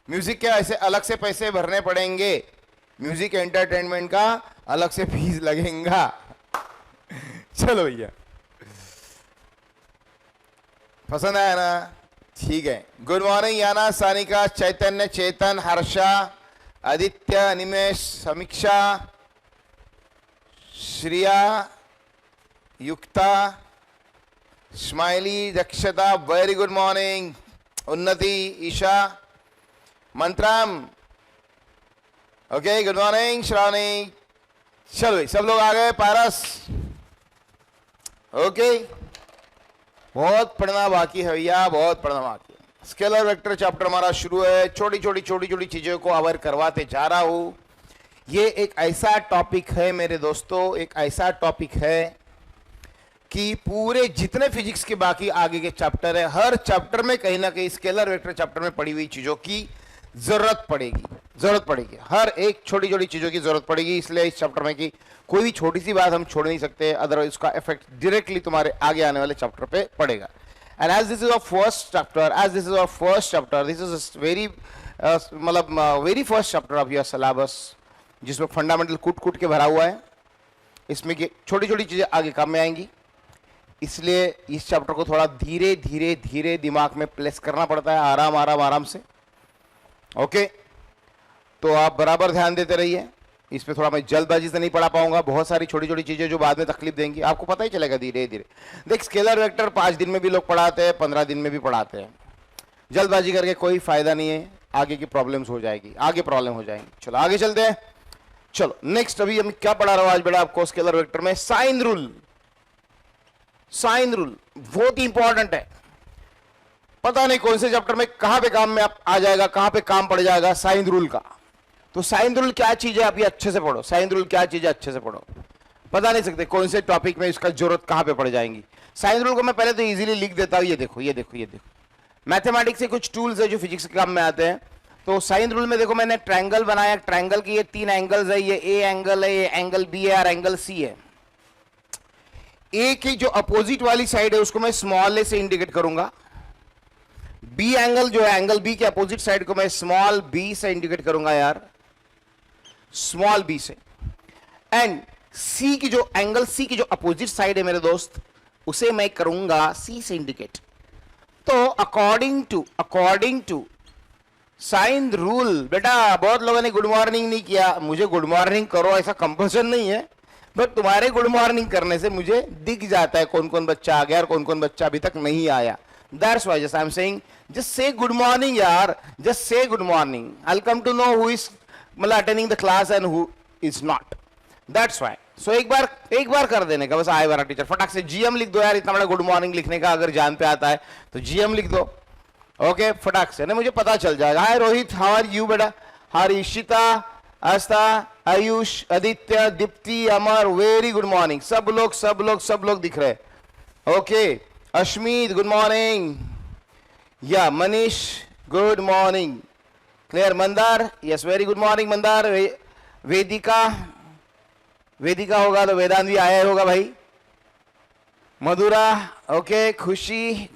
Music के ऐसे अलग से पैसे भरने पड़ेंगे, म्यूजिक एंटरटेनमेंट का अलग से फीस लगेगा। चलो भैया, पसंद आया ना? ठीक है। Good morning Yana, Sanika, Chaitanya, Chetan, Harsha, Aditya, Animesh, Sameeksha, Shriya, Yukta, Smiley, Dakshata, very good morning. Unnati, Isha, Mantram, okay good morning. Shravani, चलो भाई सब लोग आ गए। पारस, ओके। बहुत पढ़ना बाकी है भैया, बहुत पढ़ना बाकी है। स्केलर वेक्टर चैप्टर हमारा शुरू है। छोटी छोटी चीजों को अवर करवाते जा रहा हूं। ये एक ऐसा टॉपिक है मेरे दोस्तों, एक ऐसा टॉपिक है कि पूरे जितने फिजिक्स के बाकी आगे के चैप्टर है, हर चैप्टर में कहीं ना कहीं स्केलर वेक्टर चैप्टर में पड़ी हुई चीजों की जरूरत पड़ेगी। हर एक छोटी छोटी चीजों की जरूरत पड़ेगी। इसलिए इस चैप्टर में की कोई भी छोटी सी बात हम छोड़ नहीं सकते, अदरवाइज उसका इफेक्ट डायरेक्टली तुम्हारे आगे आने वाले चैप्टर पे पड़ेगा। And as this is our first chapter, this is very मतलब very first chapter of your syllabus, जिसमें फंडामेंटल कूट के भरा हुआ है। इसमें की छोटी छोटी चीजें आगे काम में आएंगी, इसलिए इस चैप्टर को थोड़ा धीरे दिमाग में प्लेस करना पड़ता है, आराम से। ओके, तो आप बराबर ध्यान देते रहिए। इस पे थोड़ा मैं जल्दबाजी से नहीं पढ़ा पाऊंगा, बहुत सारी छोटी छोटी चीजें जो बाद में तकलीफ देंगी, आपको पता ही चलेगा धीरे धीरे। देख, स्केलर वेक्टर 5 दिन में भी लोग पढ़ाते हैं, 15 दिन में भी पढ़ाते हैं। जल्दबाजी करके कोई फायदा नहीं है, आगे की प्रॉब्लम्स हो जाएगी, आगे प्रॉब्लम हो जाएंगी। चलो आगे चलते हैं। चलो नेक्स्ट, अभी हम क्या पढ़ा रहा हूं आज बेटा आपको स्केलर वेक्टर में? साइन रूल बहुत ही इंपॉर्टेंट है। पता नहीं कौन से चैप्टर में कहां पे काम में आ जाएगा, कहां पे काम पड़ जाएगा साइन रूल का। तो साइन रूल क्या चीज है, आप ये अच्छे से पढ़ो। साइन रूल क्या चीज है, अच्छे से पढ़ो। पता नहीं सकते कौन से टॉपिक में इसका जरूरत कहां पे पड़ जाएंगी। साइन रूल को मैं पहले तो इजीली लिख देता हूं। ये देखो मैथमेटिक्स के कुछ टूल्स है जो फिजिक्स के काम में आते हैं। तो साइन रूल में देखो, मैंने ट्रायंगल बनाया। ट्रायंगल के ये 3 एंगल्स है, ये ए एंगल है, ये एंगल बी है और एंगल सी है। ए की जो अपोजिट वाली साइड है उसको मैं स्मॉल ए से इंडिकेट करूंगा। बी एंगल जो है, एंगल बी के अपोजिट साइड को मैं स्मॉल बी से इंडिकेट करूंगा यार, स्मॉल बी से। एंड सी की जो एंगल सी की जो अपोजिट साइड है मेरे दोस्त, उसे मैं करूंगा सी से इंडिकेट। तो अकॉर्डिंग टू साइन रूल, बेटा बहुत लोगों ने गुड मॉर्निंग नहीं किया। मुझे गुड मॉर्निंग करो ऐसा कंपल्सन नहीं है, बट तुम्हारे गुड मॉर्निंग करने से मुझे दिख जाता है कौन कौन बच्चा आ गया और कौन कौन बच्चा अभी तक नहीं आया। That's why just I'm saying, just say good morning यार, just say good morning. I'll come to know who is मतलब attending the class and who is not. That's why. So एक बार कर देने का बस। आए बार टीचर फटाक से GM लिख दो यार, इतना बड़ा गुड मॉर्निंग लिखने का अगर जान पे आता है तो GM लिख दो। ओके, फटाक से ना, मुझे पता चल जाएगा। Hi Rohit, how are you बेटा? Hi Ishita, Aastha, Ayush, Aditya, Deepti, Amar, very good morning. सब लोग दिख रहे। ओके, अश्मीत गुड मॉर्निंग, या Manish good morning, clear. Mandar, yes very good morning Mandar. Vedika होगा तो वेदांत भी आया होगा भाई। Madhura, okay. Khushi,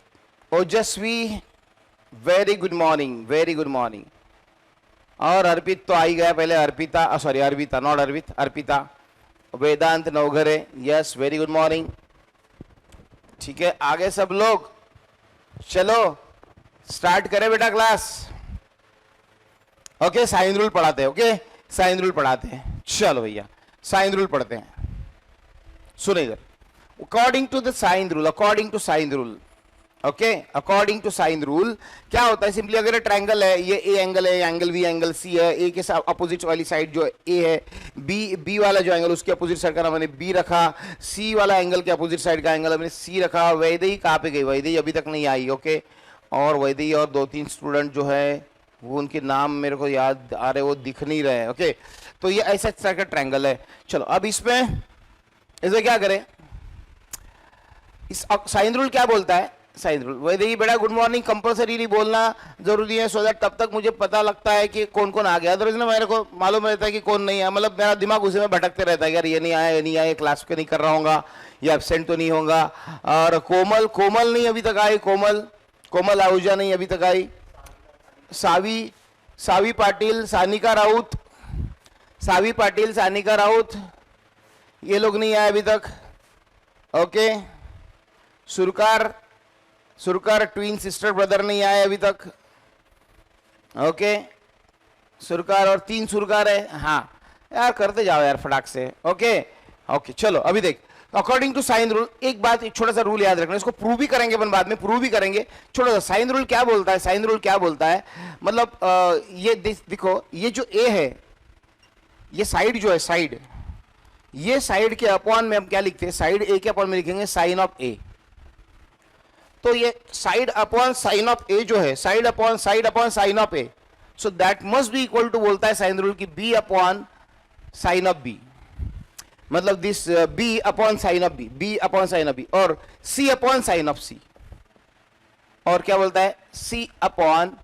Ojaswi, very good morning. और अर्पित तो आ ही गया पहले। Arpita not Arpita. Vedant Navghare, yes very good morning. ठीक है, आगे सब लोग। चलो स्टार्ट करें बेटा क्लास। ओके, साइन रूल पढ़ाते हैं। ओके, साइन रूल पढ़ाते हैं। चलो भैया साइन रूल पढ़ते हैं। सुनो इधर। According to sine rule okay, according to sine rule क्या होता है? सिंपली अगर ट्रायंगल है, ये ए एंगल है, एंगल बी एंगल सी है। ए के साथ अपोजिट वाली साइड जो ए है, बी वाला जो एंगल उसके अपोजिट साइड का नाम मैंने बी रखा। सी वाला एंगल के अपोजिट साइड का एंगल हमने सी रखा। वैदेही कहाँ पे गई? वैदेही अभी तक नहीं आई। ओके, और वैदेही और 2-3 स्टूडेंट जो है वो उनके नाम मेरे को याद आ रहे, वो दिख नहीं रहे। ओके, तो ये ऐसा तरह का ट्रायंगल है। चलो अब इसमें क्या करें? इस साइन रूल क्या बोलता है? साइन रूल वैसे ही बेटा गुड मॉर्निंग कंपलसरी बोलना जरूरी है, सो दैट तब तक मुझे पता लगता है कि कौन कौन आ गया। अदरवाइज ना मेरे को मालूम रहता है कि कौन नहीं है, मतलब मेरा दिमाग उसी में भटकते रहता है यार ये नहीं आया, क्लास पे नहीं कर रहा होगा, ये एब्सेंट तो नहीं होगा। और कोमल नहीं अभी तक आई, कोमल आहूजा नहीं अभी तक आई। सावी पाटिल, सानिका राउत, सावी पाटिल, सानिका राउत, ये लोग नहीं आए अभी तक। ओके, सुरकार, सुरकार ट्विन सिस्टर ब्रदर नहीं आए अभी तक। ओके, सुरकार और 3 सुरकार है। हाँ यार करते जाओ यार फटाक से। ओके ओके चलो अभी देख, अकॉर्डिंग टू साइन रूल, एक बात, एक छोटा सा रूल याद रखना, इसको प्रूव भी करेंगे अपन बाद में, प्रूव भी करेंगे। छोटा सा साइन रूल क्या बोलता है, साइन रूल क्या बोलता है, मतलब ये देखो, ये जो ए है, ये साइड जो है, साइड, ये साइड के अपॉन में हम क्या लिखते हैं, साइड ए के अपॉन में लिखेंगे साइन ऑफ ए। तो ये side upon sine of A जो है, side upon sine of A, so that must be equal to, बोलता है साइन रूल की, B upon sine of B, मतलब this B upon sine of B, B upon sine of B, और C upon sine of C, और क्या बोलता है, C upon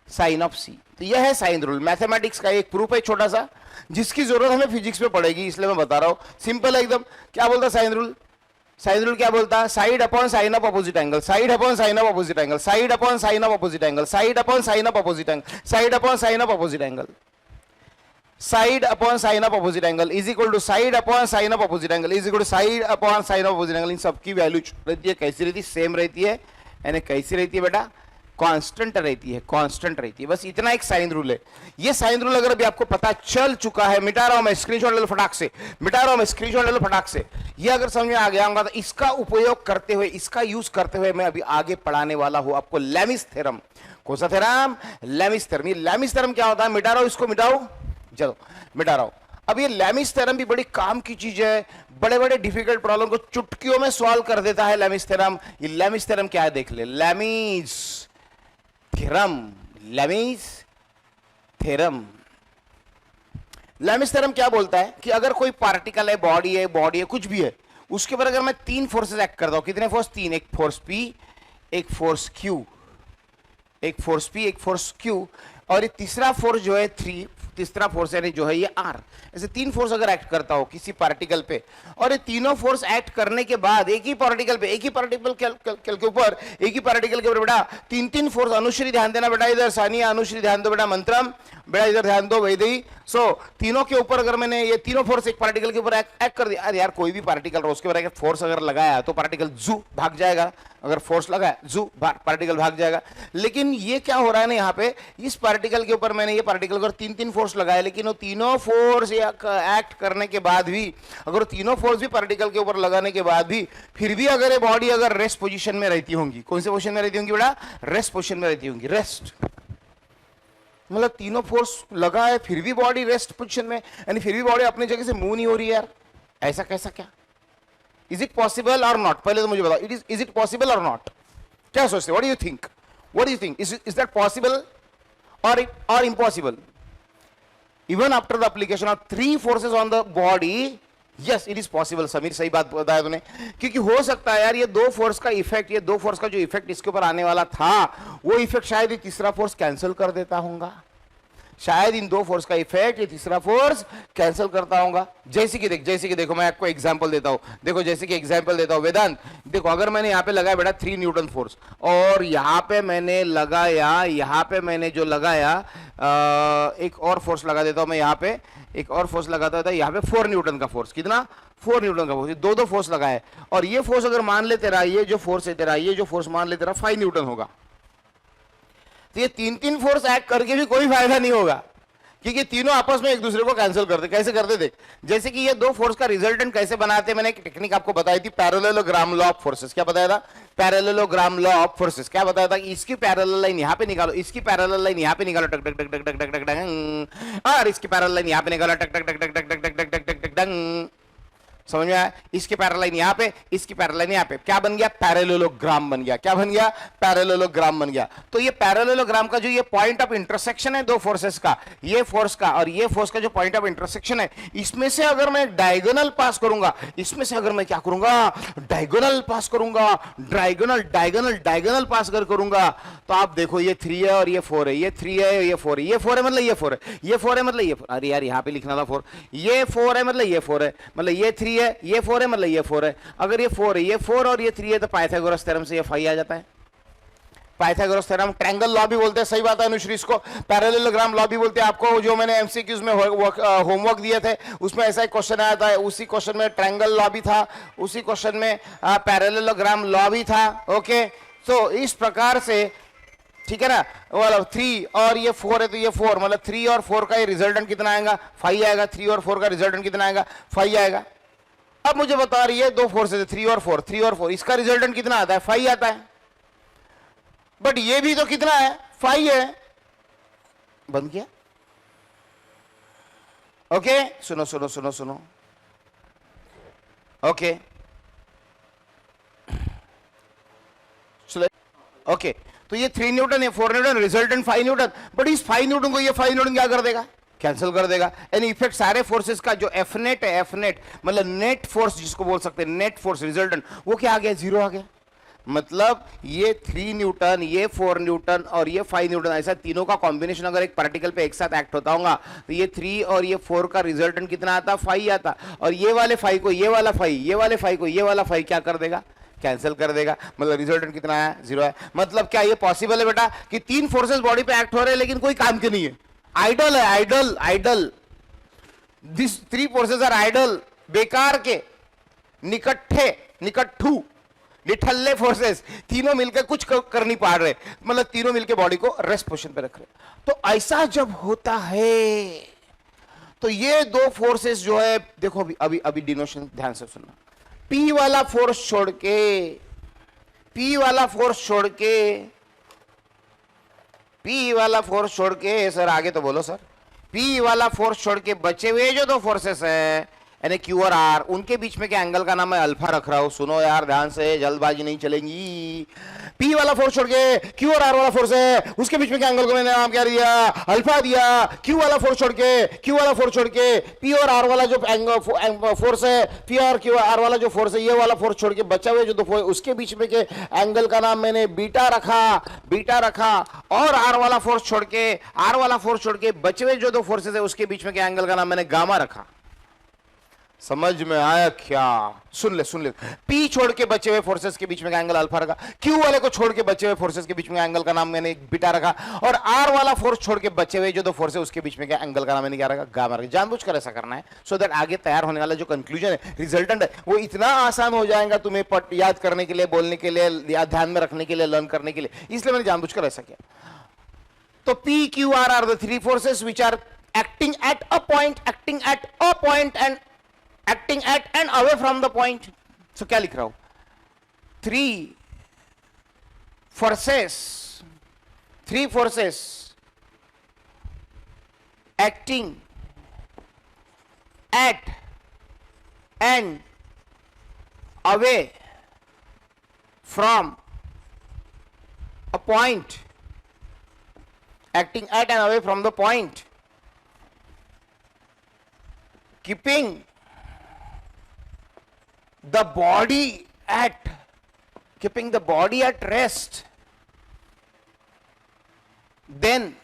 sine of C. तो यह है साइन रूल, मैथमेटिक्स का एक प्रूफ है छोटा सा, जिसकी जरूरत हमें फिजिक्स में पड़ेगी, इसलिए मैं बता रहा हूं। सिंपल है एकदम। क्या बोलता है साइन रूल, साइन रूल क्या बोलता है, side upon sine of opposite angle, side upon sine of opposite angle, side upon sine of opposite angle, side upon sine of opposite angle, side upon sine of opposite angle, side upon sine of opposite angle is equal to side upon sine of opposite angle is equal to side upon sine of opposite angle. इन सबकी value रहती है, कैसी रहती है, same रहती है, यानी कैसी रहती है बेटा, कांस्टेंट रहती है, कांस्टेंट रहती है। बस इतना एक साइन रूल है। ये साइन रूल अगर अभी आपको पता चल चुका है, मिटा रहा हूं मैं, स्क्रीनशॉट ले लो फटाक से, मिटा रहा हूं मैं, स्क्रीनशॉट ले लो फटाक से। ये अगर समझ में आ गया होगा तो इसका उपयोग करते हुए, इसका यूज करते हुए मैं अभी आगे पढ़ाने वाला हूं आपको लैमिस थ्योरम। कौन सा थ्योरम, लैमिस थ्योरम। ये लैमिस थ्योरम क्या होता है, मिटा रहा हूं, इसको मिटाओ, चलो मिटा रहा हूं। अब ये लैमिस थ्योरम भी बड़ी काम की चीज है, बड़े बड़े डिफिकल्ट प्रॉब्लम को चुटकियों में सॉल्व कर देता है लैमिस थ्योरम। ये लैमिस थ्योरम क्या है देख ले, Lami's theorem, Lami's theorem. Lami's theorem क्या बोलता है कि अगर कोई पार्टिकल है, बॉडी है, कुछ भी है, उसके ऊपर अगर मैं 3 फोर्सेस एक्ट करता हूं, कितने फोर्स, 3, एक फोर्स P, एक फोर्स Q, एक फोर्स P, एक फोर्स Q, और ये तीसरा फोर्स जो है 3, तीसरा फोर्स यानी जो है ये R। ऐसे 3 फोर्स अगर एक्ट करता हो किसी पार्टिकल पे, और ये तीनों फोर्स एक्ट करने के बाद एक ही पार्टिकल पे, एक ही पार्टिकल के ऊपर, एक ही पार्टिकल के ऊपर बेटा 3 फोर्स, अनुश्री ध्यान देना बेटा इधर, सानिया अनुश्री ध्यान दो बेटा, मंत्रम बेटा इधर ध्यान दो, वैदेही। सो तीनों के ऊपर अगर मैंने ये तीनों फोर्स एक पार्टिकल के ऊपर एक्ट कर दिया, अरे यार कोई भी पार्टिकल हो उसके ऊपर फोर्स अगर लगाया तो पार्टिकल जू भाग जाएगा, अगर फोर्स लगाया जू पार्टिकल भाग जाएगा। लेकिन ये क्या हो रहा है ना, यहाँ पे इस पार्टिकल के ऊपर मैंने ये पार्टिकल को 3 फोर्स लगाया, लेकिन वो तीनों फोर्स एक्ट करने के बाद भी, अगर तीनों फोर्स भी पार्टिकल के ऊपर लगाने के बाद भी, फिर भी अगर ये बॉडी अगर रेस्ट पोजीशन में रहती होंगी, कौन से पोजीशन में रहती होंगी बेटा, रेस्ट पोजीशन में रहती होंगी, रेस्ट, मतलब तीनों फोर्स लगा है फिर भी बॉडी रेस्ट पोजीशन में, यानी फिर भी बॉडी अपनी जगह से मूव नहीं हो रही है यार, ऐसा कैसा क्या, इज इट पॉसिबल और नॉट, पहले तो मुझे बताओ, इज इट पॉसिबल और नॉट, क्या सोचते, what do you think, what do you think, is that possible और impossible? Even after the application of 3 forces on the body, yes it is possible. Sameer सही बात बताया तूने, क्योंकि हो सकता है यार ये 2 फोर्स का इफेक्ट, ये 2 फोर्स का जो इफेक्ट इसके ऊपर आने वाला था, वो इफेक्ट शायद ये तीसरा फोर्स कैंसिल कर देता होगा, शायद इन 2 फोर्स का इफेक्ट ये तीसरा फोर्स कैंसिल करता होगा। जैसे कि देखो मैं आपको एग्जांपल देता हूं, देखो जैसे कि एग्जांपल देता हूं वेदांत, देखो अगर मैंने यहां पे लगाया बेटा 3 न्यूटन फोर्स, और यहां पे मैंने लगाया, यहां पे मैंने जो लगाया एक और फोर्स लगा देता हूं मैं, यहां पे एक और फोर्स लगाता था, यहां पे 4 न्यूटन का फोर्स, कितना, 4 न्यूटन का फोर्स, 2 फोर्स लगाए, और ये फोर्स अगर मान ले तेरा, ये जो फोर्स है तेरा, ये जो फोर्स मान ले तेरा 5 न्यूटन होगा, तो ये 3 फोर्स एक्ट करके भी कोई फायदा नहीं होगा, क्योंकि तीनों आपस में एक दूसरे को कैंसिल करते। कैसे करते देख, जैसे कि ये 2 फोर्स का रिजल्टेंट कैसे बनाते, मैंने एक टेक्निक आपको बताई थी, पैरेललोग्राम लॉ ऑफ फोर्सेस। क्या बताया था, पैरेललोग्राम लॉ ऑफ फोर्सेस। क्या बताया था, इसकी पैरेलल लाइन यहां पे निकालो, इसकी पैरेलल लाइन यहां पे निकालो, टक टक टक टक टक टक टक टक, और इसकी पैरेलल लाइन यहां पे निकालो, टक टक टक टक टक टक टक टक टक टक, समझ में आया? इसकी पैरेलल लाइन यहां पे, इसकी पैरेलल लाइन यहां पे, क्या बन गया, पैरेललोग्राम बन गया। क्या बन गया, पैरेललोग्राम बन गया। तो ये पैरेललोग्राम का जो ये पॉइंट ऑफ इंटरसेक्शन है 2 फोर्सेस का, ये फोर्स का और ये फोर्स का जो पॉइंट ऑफ इंटरसेक्शन है, इसमें से अगर मैं डायगोनल पास करूंगा, इसमें से अगर मैं क्या करूंगा, डायगोनल पास करूंगा, डायगोनल पास अगर करूंगा, तो आप देखो ये 3 है और ये 4 है, ये 3 है ये 4 है, ये 4 है मतलब ये 4 है, ये 4 है मतलब ये 4, अरे यार यहां पे लिखना था 4, ये 4 है मतलब ये 4 है, मतलब ये 3 है, ये 4 है मतलब ये 4 है, अगर ये 4 है, ये 4 और ये 3 है, तो पाइथागोरस थ्योरम से ये 5 आ जाता है। पाइथागोरस थ्योरम, ट्रायंगल लॉ भी बोलते हैं, सही बात है अनुश्री, इसको पैरेललोग्राम लॉ भी बोलते हैं। आपको जो मैंने एमसीक्यूज में होमवर्क दिए थे उसमें ऐसा ही क्वेश्चन आया था, उसी क्वेश्चन में ट्रायंगल लॉ भी था, उसी क्वेश्चन में पैरेललोग्राम लॉ भी था। ओके, तो इस प्रकार से, ठीक है ना, मतलब 3 और ये 4 है तो ये 4, मतलब 3 और 4 का ये रिजल्टेंट कितना आएगा, 5 आएगा। 3 और 4 का रिजल्टेंट कितना आएगा, 5 आएगा। अब मुझे बता रही है दो फोर्सेस है, 3 और 4, 3 और 4, इसका रिजल्टेंट कितना आता है, 5 आता है। बट ये भी तो कितना है, 5 है। बंद किया। ओके, सुनो सुनो सुनो सुनो, ओके ओके, तो ये 3 न्यूटन, ये 4 न्यूटन, रिजल्टेंट 5 न्यूटन। बट इस 5 न्यूटन को ये 5 न्यूटन क्या कर देगा, कैंसिल कर देगा। यानी इफेक्ट सारे फोर्सेस का जो एफ नेट है, एफ नेट मतलब नेट फोर्स जिसको बोल सकते हैं, नेट फोर्स रिजल्टेंट, वो क्या आ गया, 0 आ गया। मतलब ये 3 न्यूटन, ये 4 न्यूटन और ये 5 न्यूटन, ऐसा तीनों का कॉम्बिनेशन अगर एक पार्टिकल पे एक साथ एक्ट होता होगा तो ये 3 और ये 4 का रिजल्टेंट कितना आता, 5 आता। और ये वाले 5 को ये वाला 5, ये वाले 5 को ये वाला 5 क्या कर देगा, कैंसिल कर देगा। मतलब रिजल्टेंट कितना है, 0 है। मतलब क्या ये पॉसिबल है बेटा कि 3 फोर्सेस बॉडी पे एक्ट हो रहे हैं लेकिन कोई काम के नहीं है, आइडल है, idle idle. This 3 forces are idle, बेकार के, निकट्ठे, निकट्ठू, निठल्ले फोर्सेस, तीनों मिलकर कुछ कर नहीं पा रहे, मतलब तीनों मिलकर बॉडी को रेस्ट पोजीशन पे रख रहे। तो ऐसा जब होता है तो ये दो फोर्सेस जो है, देखो अभी अभी अभी डिनोशन ध्यान से सुनना, पी वाला फोर्स छोड़ के, पी वाला फोर्स छोड़ के, पी वाला फोर्स छोड़ के, सर आगे तो बोलो सर, पी वाला फोर्स छोड़ के बचे हुए जो दो फोर्सेस है यानी क्यू और आर, उनके बीच में के एंगल का नाम मैं अल्फा रख रहा हूं। सुनो यार ध्यान से, जल्दबाजी नहीं चलेगी। पी वाला फोर्स छोड़ के क्यू और आर वाला फोर्स है, उसके बीच में के एंगल को मैंने नाम क्या दिया, अल्फा दिया। क्यू वाला फोर्स छोड़ के, क्यू वाला फोर्स छोड़ के, पी और आर वाला जो फोर्स है, पी और क्यू आर वाला जो फोर्स है, ये वाला फोर्स छोड़ के बचा हुए जो दो फोर्स, उसके बीच में के एंगल का नाम मैंने बीटा रखा, बीटा रखा। और आर वाला फोर्स छोड़ के, आर वाला फोर्स छोड़ के बचे हुए जो दो फोर्सेस है उसके बीच में के एंगल का नाम मैंने गामा रखा। समझ में आया क्या, सुन ले, पी छोड़ के बचे हुए फोर्सेस के बीच में एंगल अल्फा रखा, क्यू वाले को छोड़ के बचे हुए फोर्सेस के बीच में एंगल का नाम मैंने बीटा रखा, और आर वाला फोर्स छोड़ के बचे हुए जो दो फोर्स है उसके बीच में एंगल का नाम मैंने क्या रखा, गामा रखा। जानबूझकर ऐसा करना है सो दैट आगे तैयार होने वाला जो कंक्लूजन है, रिजल्टेंट है, वो इतना आसान हो जाएगा तुम्हें याद करने के लिए, बोलने के लिए, या ध्यान में रखने के लिए, लर्न करने के लिए, इसलिए मैंने जानबूझकर ऐसा किया। तो P Q R the 3 forces which are acting at a point and acting at and away from the point. So क्या लिख रहा हूं, 3 forces acting at and away from a point, acting at and away from the point, keeping the body at, keeping the body at rest, then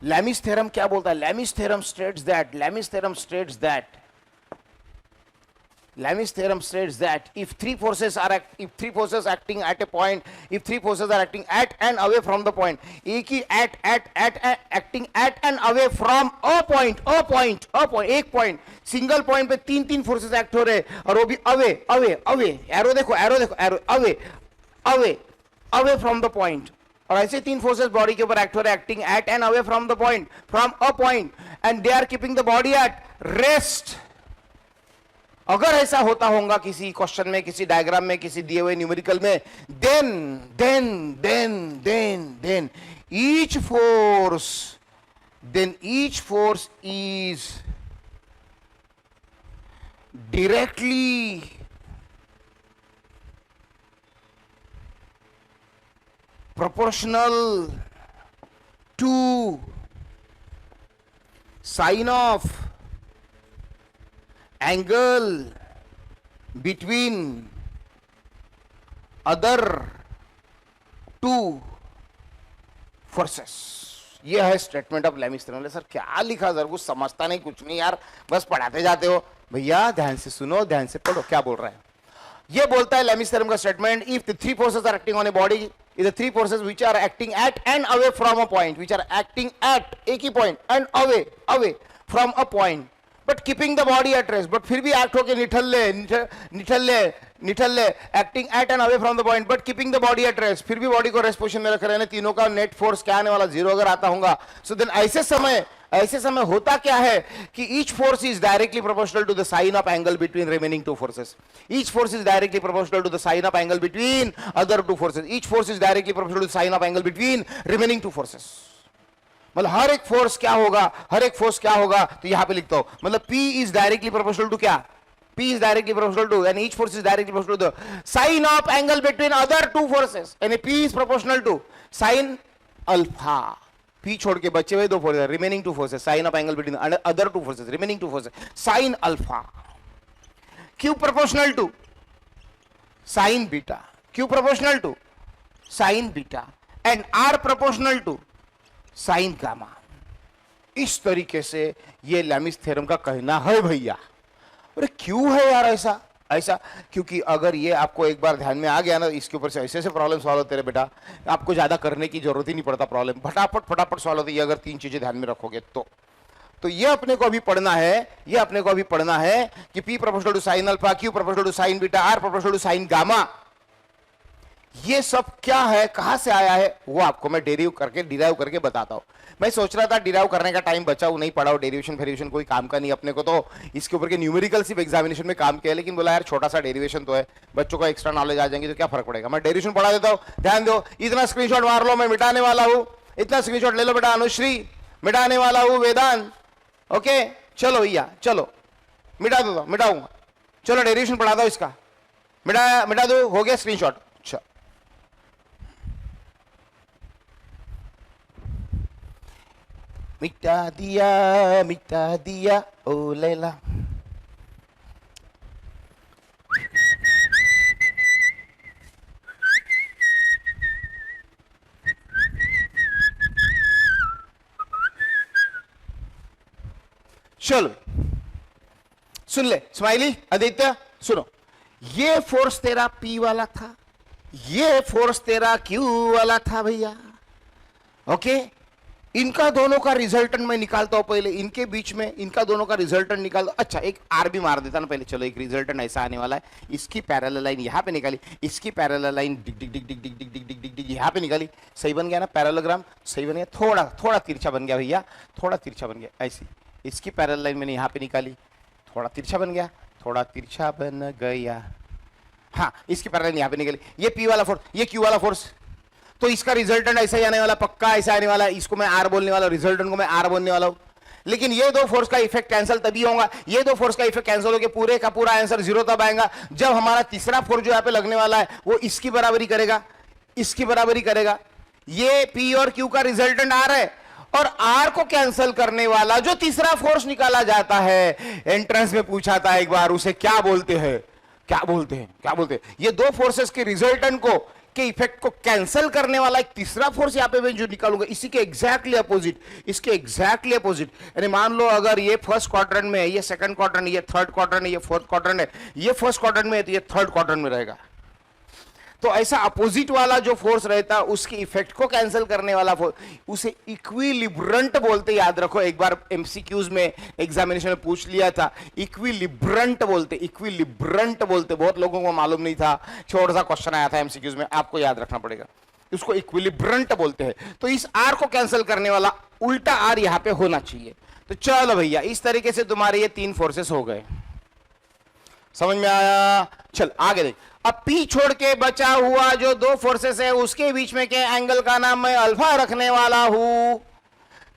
Lami's theorem क्या बोलता है, Lami's theorem states that if three forces are acting at a point, if three forces are acting at and away from the point, एक ही acting at and away from a point, एक point, single point पे 3 forces act हो रहे और वो भी away, arrow देखो, away from the point. और ऐसे 3 फोर्सेस बॉडी के ऊपर एक्ट हो रहे, acting at and away from the point, from a point, and they are keeping the body at rest. अगर ऐसा होता होगा किसी क्वेश्चन में, किसी डायग्राम में, किसी दिए हुए न्यूमेरिकल में, then each force is directly proportional to sine of angle between other two forces। ये है statement of Lami's theorem. Sir क्या लिखा, सर कुछ समझता नहीं, कुछ नहीं यार, बस पढ़ाते जाते हो। भैया ध्यान से सुनो, ध्यान से पढ़ो, क्या बोल रहा है। ये बोलता है लेमिस थ्योरम का statement, if the three forces are acting on a body, the three forces which are acting at and away from a point, which are acting at एक ही point and away from a point, but keeping the body at rest, but फिर भी act होके निठल ले acting at and away from the point, but keeping the body at rest, फिर भी body को rest position में रख रहे हैं, तीनों का नेट फोर्स क्या आने वाला, 0 अगर आता होगा. सो देन ऐसे समय होता क्या है कि each force is directly proportional to the sine of angle between remaining two forces. Each force is directly proportional to the sine of angle between other two forces. Each force is directly proportional to the sine of angle between remaining two forces. मतलब हर एक force क्या होगा, तो यहां पे लिखता हूं, मतलब P is directly proportional to क्या, P is directly proportional to, and each force is directly proportional to the sine of angle between other two forces, and P is proportional to sine alpha. P छोड़ के बचे हुए दो forces, remaining two forces, sine of angle between other two forces, remaining two forces, sine alpha. Q proportional to sine beta, Q proportional to sine beta, and R proportional to sine gamma. इस तरीके से ये Lami's theorem का कहना है भैया. अरे क्यों है यार ऐसा, क्योंकि अगर ये आपको एक बार ध्यान में आ गया ना, इसके ऊपर से ऐसे प्रॉब्लम सॉल्व होते रहे बेटा, आपको ज्यादा करने की जरूरत ही नहीं पड़ता, प्रॉब्लम फटाफट सॉल्व होती है अगर 3 चीजें ध्यान में रखोगे तो ये अपने को अभी पढ़ना है कि P proportional to sine alpha, Q proportional to sine beta, R proportional to sine gamma. ये सब क्या है, कहां से आया है, वो आपको मैं डिराइव करके बताता हूं. मैं सोच रहा था डिराइव करने का टाइम बचाऊं, नहीं पढ़ाओ, डेरिवेशन फेरिवेशन कोई काम का नहीं अपने को, तो इसके ऊपर के न्यूमेरिकल सिर्फ एग्जामिनेशन में काम किया, लेकिन बोला यार छोटा सा डेरिवेशन तो है, बच्चों को एक्स्ट्रा नॉलेज आ जाएंगे तो क्या फर्क पड़ेगा, मैं डेरिवेशन पढ़ा देता हूं. ध्यान दो, इतना स्क्रीनशॉट मार लो, मैं मिटाने वाला हूं, इतना स्क्रीनशॉट ले लो बेटा अनुश्री, मिटाने वाला हूं वेदांत. ओके चलो भैया, चलो मिटा दो, मिटाऊंगा, चलो डेरिवेशन पढ़ा दो, इसका मिटा दो, हो गया स्क्रीनशॉट. अच्छा मिटा दिया ओ लैला. चलो सुन ले स्माइली, आदित्य सुनो, ये फोर्स तेरा P वाला था, ये फोर्स तेरा Q वाला था भैया. ओके, इनका दोनों का रिजल्टेंट मैं निकालता हूं पहले, इनके बीच में इनका दोनों का रिजल्टेंट निकाल दो. अच्छा एक R भी मार देता ना पहले. चलो एक रिजल्टेंट ऐसा आने वाला है, इसकी पैरेलल लाइन यहां पे निकाली, इसकी पैरेलल लाइन डिग डिग डिग डिग डिग डिग डिग डिग डिग डिग यहां पे निकाली. सही बन गया ना पैरेललोग्राम, सही बन गया, थोड़ा तिरछा बन गया भैया, थोड़ा तिरछा बन गया. ऐसी इसकी पैरेलल लाइन मैंने यहां पे निकाली, थोड़ा तिरछा बन गया, हाँ इसकी पैरेलल यहां पे निकाली. ये P वाला फोर्स, ये Q वाला फोर्स, तो इसका रिजल्टेंट ऐसा ही आने वाला, पक्का ऐसा आने वाला. इसको मैं R बोलने वाला, रिजल्टेंट को मैं R बोलने वाला हूं. लेकिन ये दो फोर्स का इफेक्ट कैंसिल तभी होगा, ये दो फोर्स का इफेक्ट कैंसिल होकर पूरे का पूरा आंसर 0 तब आएगा जब हमारा तीसरा फोर्स जो यहाँ पे लगने वाला है वो इसकी बराबरी करेगा. ये P और Q का रिजल्टेंट R है, और R को कैंसिल करने वाला जो तीसरा फोर्स निकाला जाता है, एंट्रेंस में पूछा था एक बार, उसे क्या बोलते हैं. ये दो फोर्सेस के रिजल्टेंट को के इफेक्ट को कैंसिल करने वाला एक तीसरा फोर्स यहां पे मैं जो निकालूंगा, इसी के एग्जैक्टली अपोजिट, इसके एग्जैक्टली अपोजिट. यानी मान लो अगर ये फर्स्ट क्वाड्रेंट में है, ये सेकंड क्वाड्रेंट, ये थर्ड क्वाड्रेंट है, ये फोर्थ क्वाड्रेंट है, ये फर्स्ट क्वाड्रेंट में है तो ये थर्ड क्वाड्रेंट में रहेगा. तो ऐसा अपोजिट वाला जो फोर्स रहता है उसके इफेक्ट को कैंसिल करने वाला फोर्स, उसे इक्विलिब्रंट बोलते. याद रखो, एक बार एमसीक्यूज में एग्जामिनेशन में पूछ लिया था, इक्विलिब्रंट बोलते, बहुत लोगों को मालूम नहीं था, छोटा सा क्वेश्चन आया था एमसीक्यूज में, आपको याद रखना पड़ेगा, उसको इक्विलिब्रंट बोलते हैं. तो इस आर को कैंसिल करने वाला उल्टा आर यहां पे होना चाहिए. तो चलो भैया, इस तरीके से तुम्हारे ये 3 फोर्सेस हो गए, समझ में आया. चल आगे देख, अब P छोड़ के बचा हुआ जो 2 फोर्सेस है उसके बीच में के एंगल का नाम मैं अल्फा रखने वाला हूं.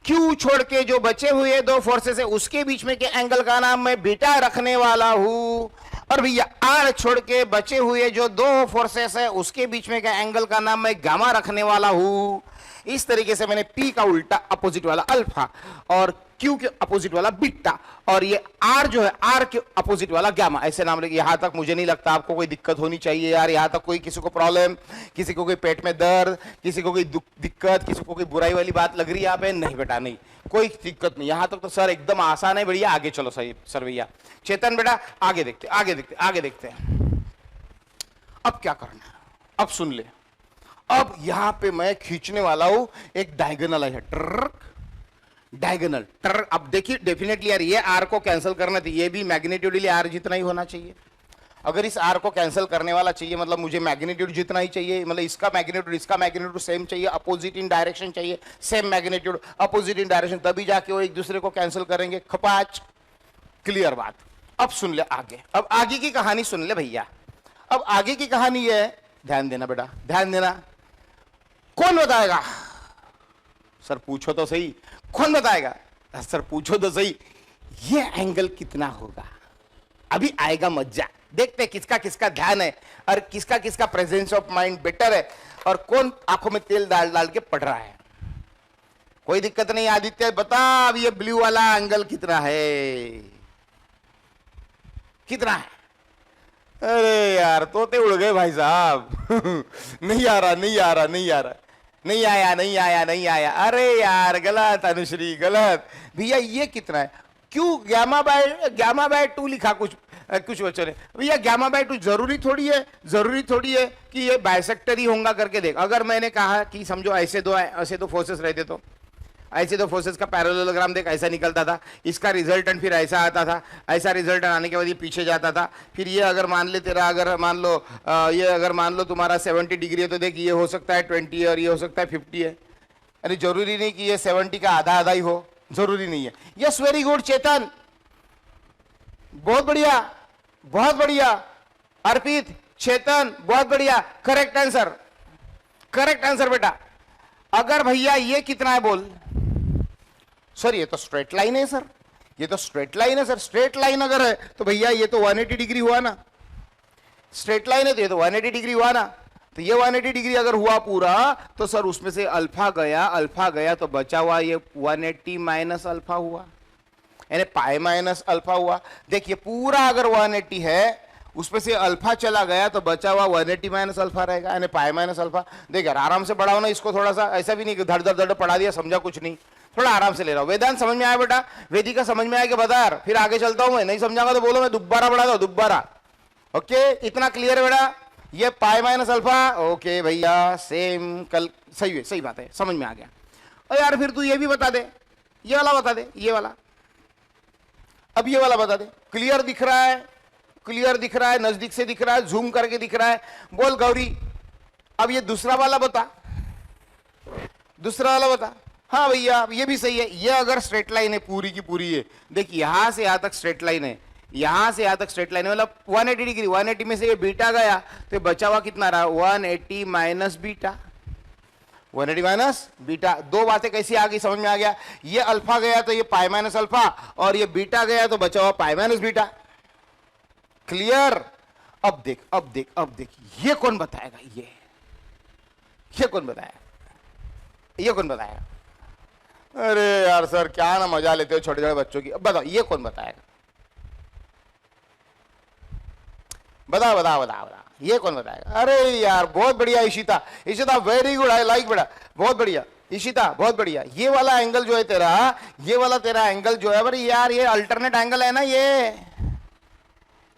Q छोड़ के जो बचे हुए 2 फोर्सेस है उसके बीच में के एंगल का नाम मैं बीटा रखने वाला हूं. और भैया R छोड़ के बचे हुए जो 2 फोर्सेस है उसके बीच में के एंगल का नाम मैं गामा रखने वाला हूं. इस तरीके से मैंने P का उल्टा अपोजिट वाला अल्फा, और Q के अपोजिट वाला बीटा, और ये R जो है R के अपोजिट वाला गामा, ऐसे नाम लगे. यहां तक मुझे नहीं लगता आपको कोई दिक्कत होनी चाहिए यार. यहां तक कोई किसी को प्रॉब्लम, किसी को कोई पेट में दर्द, किसी को कोई दिक्कत, किसी को कोई बुराई वाली बात लग रही है यहाँ पे? नहीं बेटा नहीं, कोई दिक्कत नहीं. यहां तक तो सर एकदम आसान है. बढ़िया, आगे चलो. सही सर भैया, चेतन बेटा आगे देखते हैं. अब क्या करना है, अब सुन ले। अब यहां पे मैं खींचने वाला हूं एक डायगोनल है, ट्रक डायगोनल ट्रक। अब देखिए डेफिनेटली यार ये आर को कैंसिल करना तो ये भी मैग्नीट्यूडली आर जितना ही होना चाहिए। अगर इस आर को कैंसिल करने वाला चाहिए मतलब मुझे मैग्नीट्यूड जितना ही चाहिए, मतलब इसका मैग्नीट्यूड सेम चाहिए, अपोजिट इन डायरेक्शन चाहिए, same magnitude opposite in direction, तभी जाके वो एक दूसरे को कैंसिल करेंगे। खपाच, क्लियर बात। अब सुन ले आगे, अब आगे की कहानी सुन ले भैया। अब आगे की कहानी ये है, ध्यान देना बेटा, ध्यान देना। कौन बताएगा? सर पूछो तो सही, कौन बताएगा? सर पूछो तो सही, ये एंगल कितना होगा? अभी आएगा मजा, देखते हैं किसका किसका ध्यान है और किसका किसका प्रेजेंस ऑफ माइंड बेटर है और कौन आंखों में तेल डाल डाल के पढ़ रहा है। कोई दिक्कत नहीं आदित्य, बता अब ये ब्लू वाला एंगल कितना है? कितना है? अरे यार तोते उड़ गए भाई साहब। नहीं आ रहा, नहीं आ रहा, नहीं आ रहा, नहीं आया, नहीं आया, नहीं आया। अरे यार गलत अनुश्री, गलत भैया। ये कितना है? क्यों गामा बाय 2 लिखा कुछ बच्चों ने? भैया गामा बाय 2 जरूरी थोड़ी है, जरूरी थोड़ी है कि ये बाइसेक्टर ही होगा करके देख। अगर मैंने कहा कि समझो ऐसे दो फोर्सेस रहते तो ऐसे दो फोर्सेस का पैरेललोग्राम देख ऐसा निकलता था, इसका रिजल्टेंट फिर ऐसा आता था, ऐसा रिजल्टेंट आने के बाद ये पीछे जाता था। फिर ये अगर मान ले तेरा, अगर मान लो ये अगर मान लो तुम्हारा 70 डिग्री है तो देख ये हो सकता है 20 है और ये हो सकता है 50 है। अरे जरूरी नहीं कि ये 70 का आधा आधा ही हो, जरूरी नहीं है। यस वेरी गुड चेतन, बहुत बढ़िया, बहुत बढ़िया। अर्पित, चेतन, बहुत बढ़िया, करेक्ट आंसर, करेक्ट आंसर बेटा। अगर भैया ये कितना है बोल? सर ये तो स्ट्रेट लाइन है सर, ये तो स्ट्रेट लाइन है सर। स्ट्रेट लाइन अगर है तो भैया ये तो 180 डिग्री हुआ ना। स्ट्रेट लाइन है तो ये तो 180 डिग्री हुआ ना। तो ये 180 डिग्री अगर हुआ पूरा तो सर उसमें से अल्फा गया तो बचा हुआ ये 180 माइनस अल्फा हुआ, यानी पाई माइनस अल्फा हुआ। देखिए पूरा अगर 180 है उसमें से अल्फा चला गया तो बचा हुआ 180 माइनस अल्फा रहेगा, यानी पाई माइनस अल्फा। देख यार आराम से पढ़ाओ ना इसको, थोड़ा सा ऐसा भी नहीं धड़ धड़ धड़ पढ़ा दिया, समझा कुछ नहीं, थोड़ा आराम से ले रहा हूं। वेदांत समझ में आया बेटा? वेदिका समझ में आया कि बता यार? फिर आगे चलता हूं मैं, नहीं समझाऊंगा तो बोलो मैं दोबारा पढ़ा दो, दोबारा। ओके इतना क्लियर है बेटा? ये पाई माइनस अल्फा, ओके भैया सेम, कल सही है, सही बात है, समझ में आ गया। और यार फिर तू ये भी बता दे, ये वाला बता दे, ये वाला, अब ये वाला बता दे। क्लियर दिख रहा है? क्लियर दिख रहा है, नजदीक से दिख रहा है, जूम करके दिख रहा है? बोल गौरी, अब ये दूसरा वाला बता, दूसरा वाला बता। हाँ भैया ये भी सही है। ये अगर स्ट्रेट लाइन है पूरी की पूरी है, देख यहां से यहां तक स्ट्रेट लाइन है, यहां से यहां तक स्ट्रेट लाइन है, मतलब 180 डिग्री, 180 में से ये बीटा गया तो बचा हुआ कितना रहा? 180 माइनस बीटा, 180 माइनस बीटा। दो बातें कैसी आ गई, समझ में आ गया? ये अल्फा गया तो ये पाई माइनस अल्फा, और ये बीटा गया तो बचा हुआ पाई माइनस बीटा। क्लियर? अब देख, अब देख, अब देख, ये कौन बताएगा? ये कौन बताएगा? ये कौन बताएगा? अरे यार सर क्या ना मजा लेते हो छोटे छोटे बच्चों की। अब बताओ ये कौन बताएगा? बताओ बताओ बताओ बताओ, ये कौन बताएगा? अरे यार बहुत बढ़िया Ishita, Ishita very good, I like बेटा, बहुत बढ़िया इशिता, बहुत बढ़िया। ये वाला एंगल जो है तेरा, ये वाला तेरा एंगल जो है, अरे यार ये अल्टरनेट एंगल है ना, ये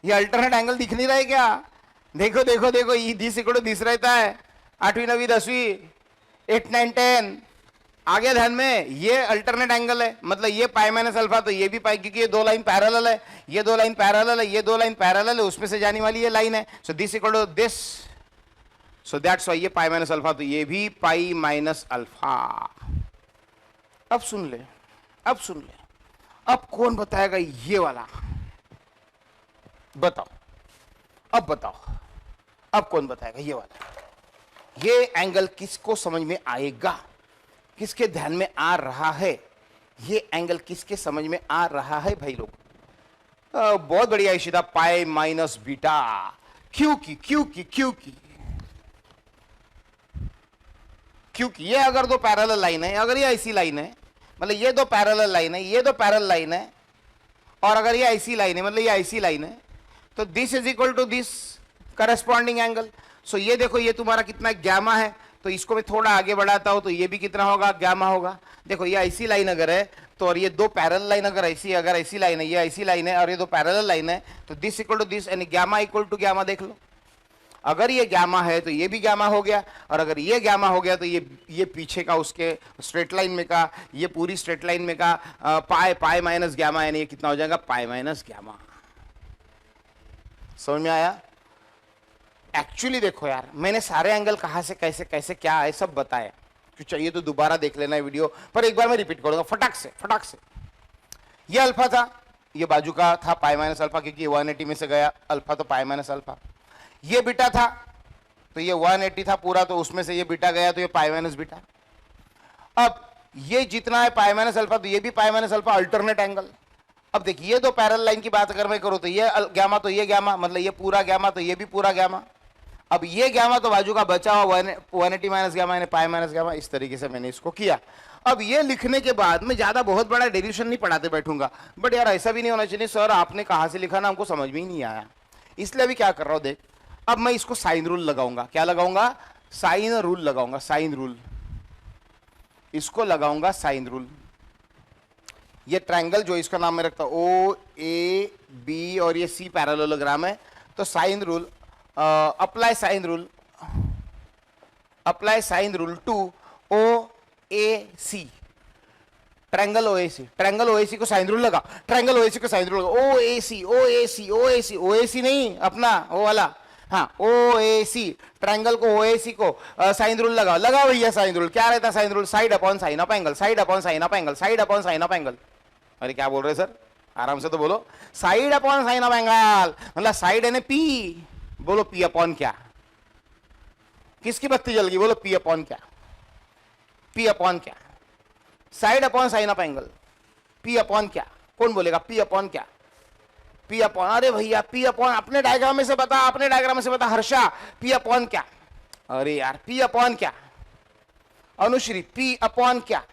अल्टरनेट एंगल दिख नहीं रहा है क्या? देखो देखो देखो, ये दिस रहता है 8वीं 9वीं 10वीं 8 9 10, आ गया ध्यान में? ये अल्टरनेट एंगल है, मतलब ये पाई माइनस अल्फा तो ये भी पाई, क्योंकि ये दो लाइन पैरेलल है, ये दो लाइन पैरेलल है, ये दो लाइन पैरेलल है, उसमें से जाने वाली ये लाइन है। So this equal to this, so that's why ये पाई माइनस अल्फा तो ये भी पाई माइनस अल्फा। अब सुन ले, अब सुन ले, अब कौन बताएगा ये वाला? बताओ, अब बताओ, अब कौन बताएगा ये वाला? ये एंगल किसको समझ में आएगा? किसके ध्यान में आ रहा है? ये एंगल किसके समझ में आ रहा है भाई लोग? बहुत बढ़िया इशिता, पाई माइनस बीटा। क्योंकि ये अगर दो पैरेलल लाइन है, अगर ये ऐसी लाइन है, मतलब ये दो पैरेलल लाइन है, ये दो पैरेलल लाइन है, और अगर ये ऐसी लाइन है, मतलब ये ऐसी लाइन है, तो this is equal to this corresponding angle. So ये देखो, ये तुम्हारा कितना गैमा है, तो इसको मैं थोड़ा आगे बढ़ाता हूं तो ये भी कितना होगा? गैमा होगा। देखो ये ऐसी लाइन अगर है तो, और ये दो पैरेलल लाइन अगर ऐसी लाइन है, ये ऐसी लाइन है और ये दो पैरेलल लाइन है, तो दिस इक्वल टू दिस, यानी गैमा इक्वल टू गैमा। देख लो, अगर ये गामा है तो ये भी गामा हो गया, और अगर ये गामा हो गया तो ये पीछे का उसके स्ट्रेट लाइन में का, ये पूरी स्ट्रेट लाइन में का पाई पाई माइनस गामा, यानी ये कितना हो जाएगा पाई माइनस गामा। समझ में आया? एक्चुअली देखो यार, मैंने सारे एंगल कहां से कैसे कैसे क्या है सब बताया, क्यों चाहिए तो दोबारा देख लेना है वीडियो, पर एक बार मैं रिपीट करूंगा फटाक से। ये अल्फा था, ये बाजू का था पाई माइनस अल्फा, क्योंकि ये 180 में से गया अल्फा तो पाई माइनस अल्फा। ये बीटा था तो ये 180 था पूरा, तो उसमें से ये बीटा गया तो ये पाई माइनस बीटा। अब ये जितना है पाई माइनस अल्फा तो ये भी पाई माइनस अल्फा, अल्टरनेट एंगल। अब देखिए ये दो पैरेलल लाइन की बात अगर मैं करूं तो ये गामा तो ये गामा, मतलब ये पूरा गामा तो ये भी पूरा गामा। अब ये गामा तो बाजू का बचा हुआ 180 माइनस गामा यानी पाई माइनस गामा। इस तरीके से मैंने इसको किया। अब ये लिखने के बाद मैं ज्यादा बहुत बड़ा डेरिवेशन नहीं पढ़ाते बैठूंगा, बट यार ऐसा भी नहीं होना चाहिए सर आपने कहां से लिखा ना हमको समझ में ही नहीं आया, इसलिए अभी क्या कर रहा हूं देख, अब मैं इसको साइन रूल लगाऊंगा। क्या लगाऊंगा? साइन रूल लगाऊंगा, साइन रूल। इसको लगाऊंगा साइन रूल। ये ट्रायंगल जो इसका नाम मैं रखता ओ ए बी और ये सी पैरेललोग्राम है, तो sine rule apply sine rule, apply sine rule to O A C, triangle O A C. Triangle O A C को साइन रूल लगा, ट्रायंगल ओ ए सी को साइन रूल लगा। ओ A C O A C O A C, O A सी नहीं अपना वो वाला, हाँ ओ A C, triangle को ओ ए सी को साइन रूल लगा, लगा भैया साइन रूल। क्या रहता है sine rule? Side upon sine of angle, side upon sine of angle, side upon sine of angle. अरे क्या बोल रहे सर, आराम से तो बोलो। Side upon sine of angle मतलब साइड है ना पी, बोलो पी अपॉन क्या? किसकी बत्ती जल गई? बोलो पी अपॉन क्या? पी अपॉन क्या? Side upon sine of angle, P upon क्या? कौन बोलेगा पी अपॉन क्या? पी अपॉन, अरे भैया पी अपॉन अपने डायग्राम में से बता, अपने डायग्राम में से बता हर्षा, पी अपॉन क्या? अरे यार पी अपॉन क्या? अनुश्री पी अपॉन क्या?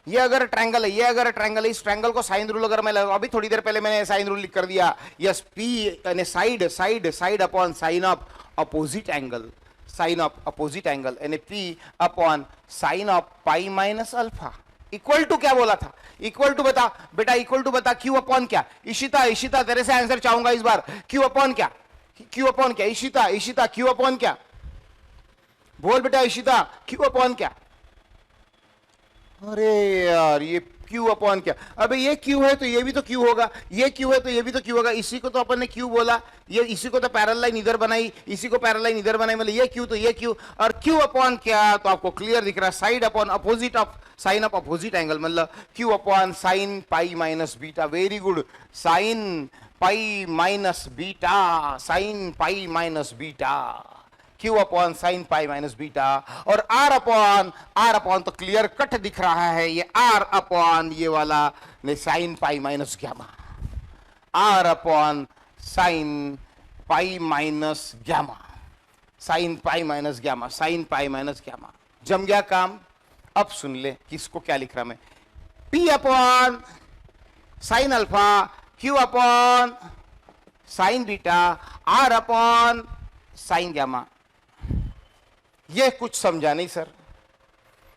ये अगर ट्रायंगल है, ये अगर ट्रायंगल है, इस ट्रायंगल को साइन रूल अगर मैं लगा, अभी थोड़ी देर पहले मैंने साइन रूल लिख कर दिया, यस पी यानी side, side side upon sine of opposite angle, sine of opposite angle यानी P upon sine of pi minus alpha equal to क्या बोला था? इक्वल टू बता बेटा, इक्वल टू बता क्यू अपॉन क्या? इशिता, इशिता तेरे से आंसर चाहूंगा इस बार। क्यू अपॉन क्या? क्यू अपॉन क्या? इशिता, इशिता क्यू अपॉन क्या? बोल बेटा इशिता, क्यू अपॉन क्या? अरे यार ये क्यू अपॉन क्या? अबे ये क्यू है तो ये भी तो क्यू होगा, ये क्यू है तो ये भी तो क्यू होगा। इसी को तो अपन ने क्यू बोला, ये इसी को तो पैरेलल लाइन इधर बनाई, इसी को पैरेलल लाइन इधर बनाई, मतलब ये क्यू तो ये क्यू, और क्यू अपॉन क्या तो आपको क्लियर दिख रहा है, side upon opposite of sine of opposite angle, मतलब Q upon sine pi minus beta. Very good, sine pi minus beta, sine pi minus beta, Q upon sine pi minus beta. और R upon तो clear cut दिख रहा है, ये R upon ये वाला sine pi minus gamma, R upon sine pi minus gamma, sine pi minus gamma, sine pi minus gamma. जम गया काम। अब सुन ले किसको क्या लिख रहा मैं, P upon sine alpha, Q upon sine beta, R upon sine gamma. ये कुछ समझा नहीं सर,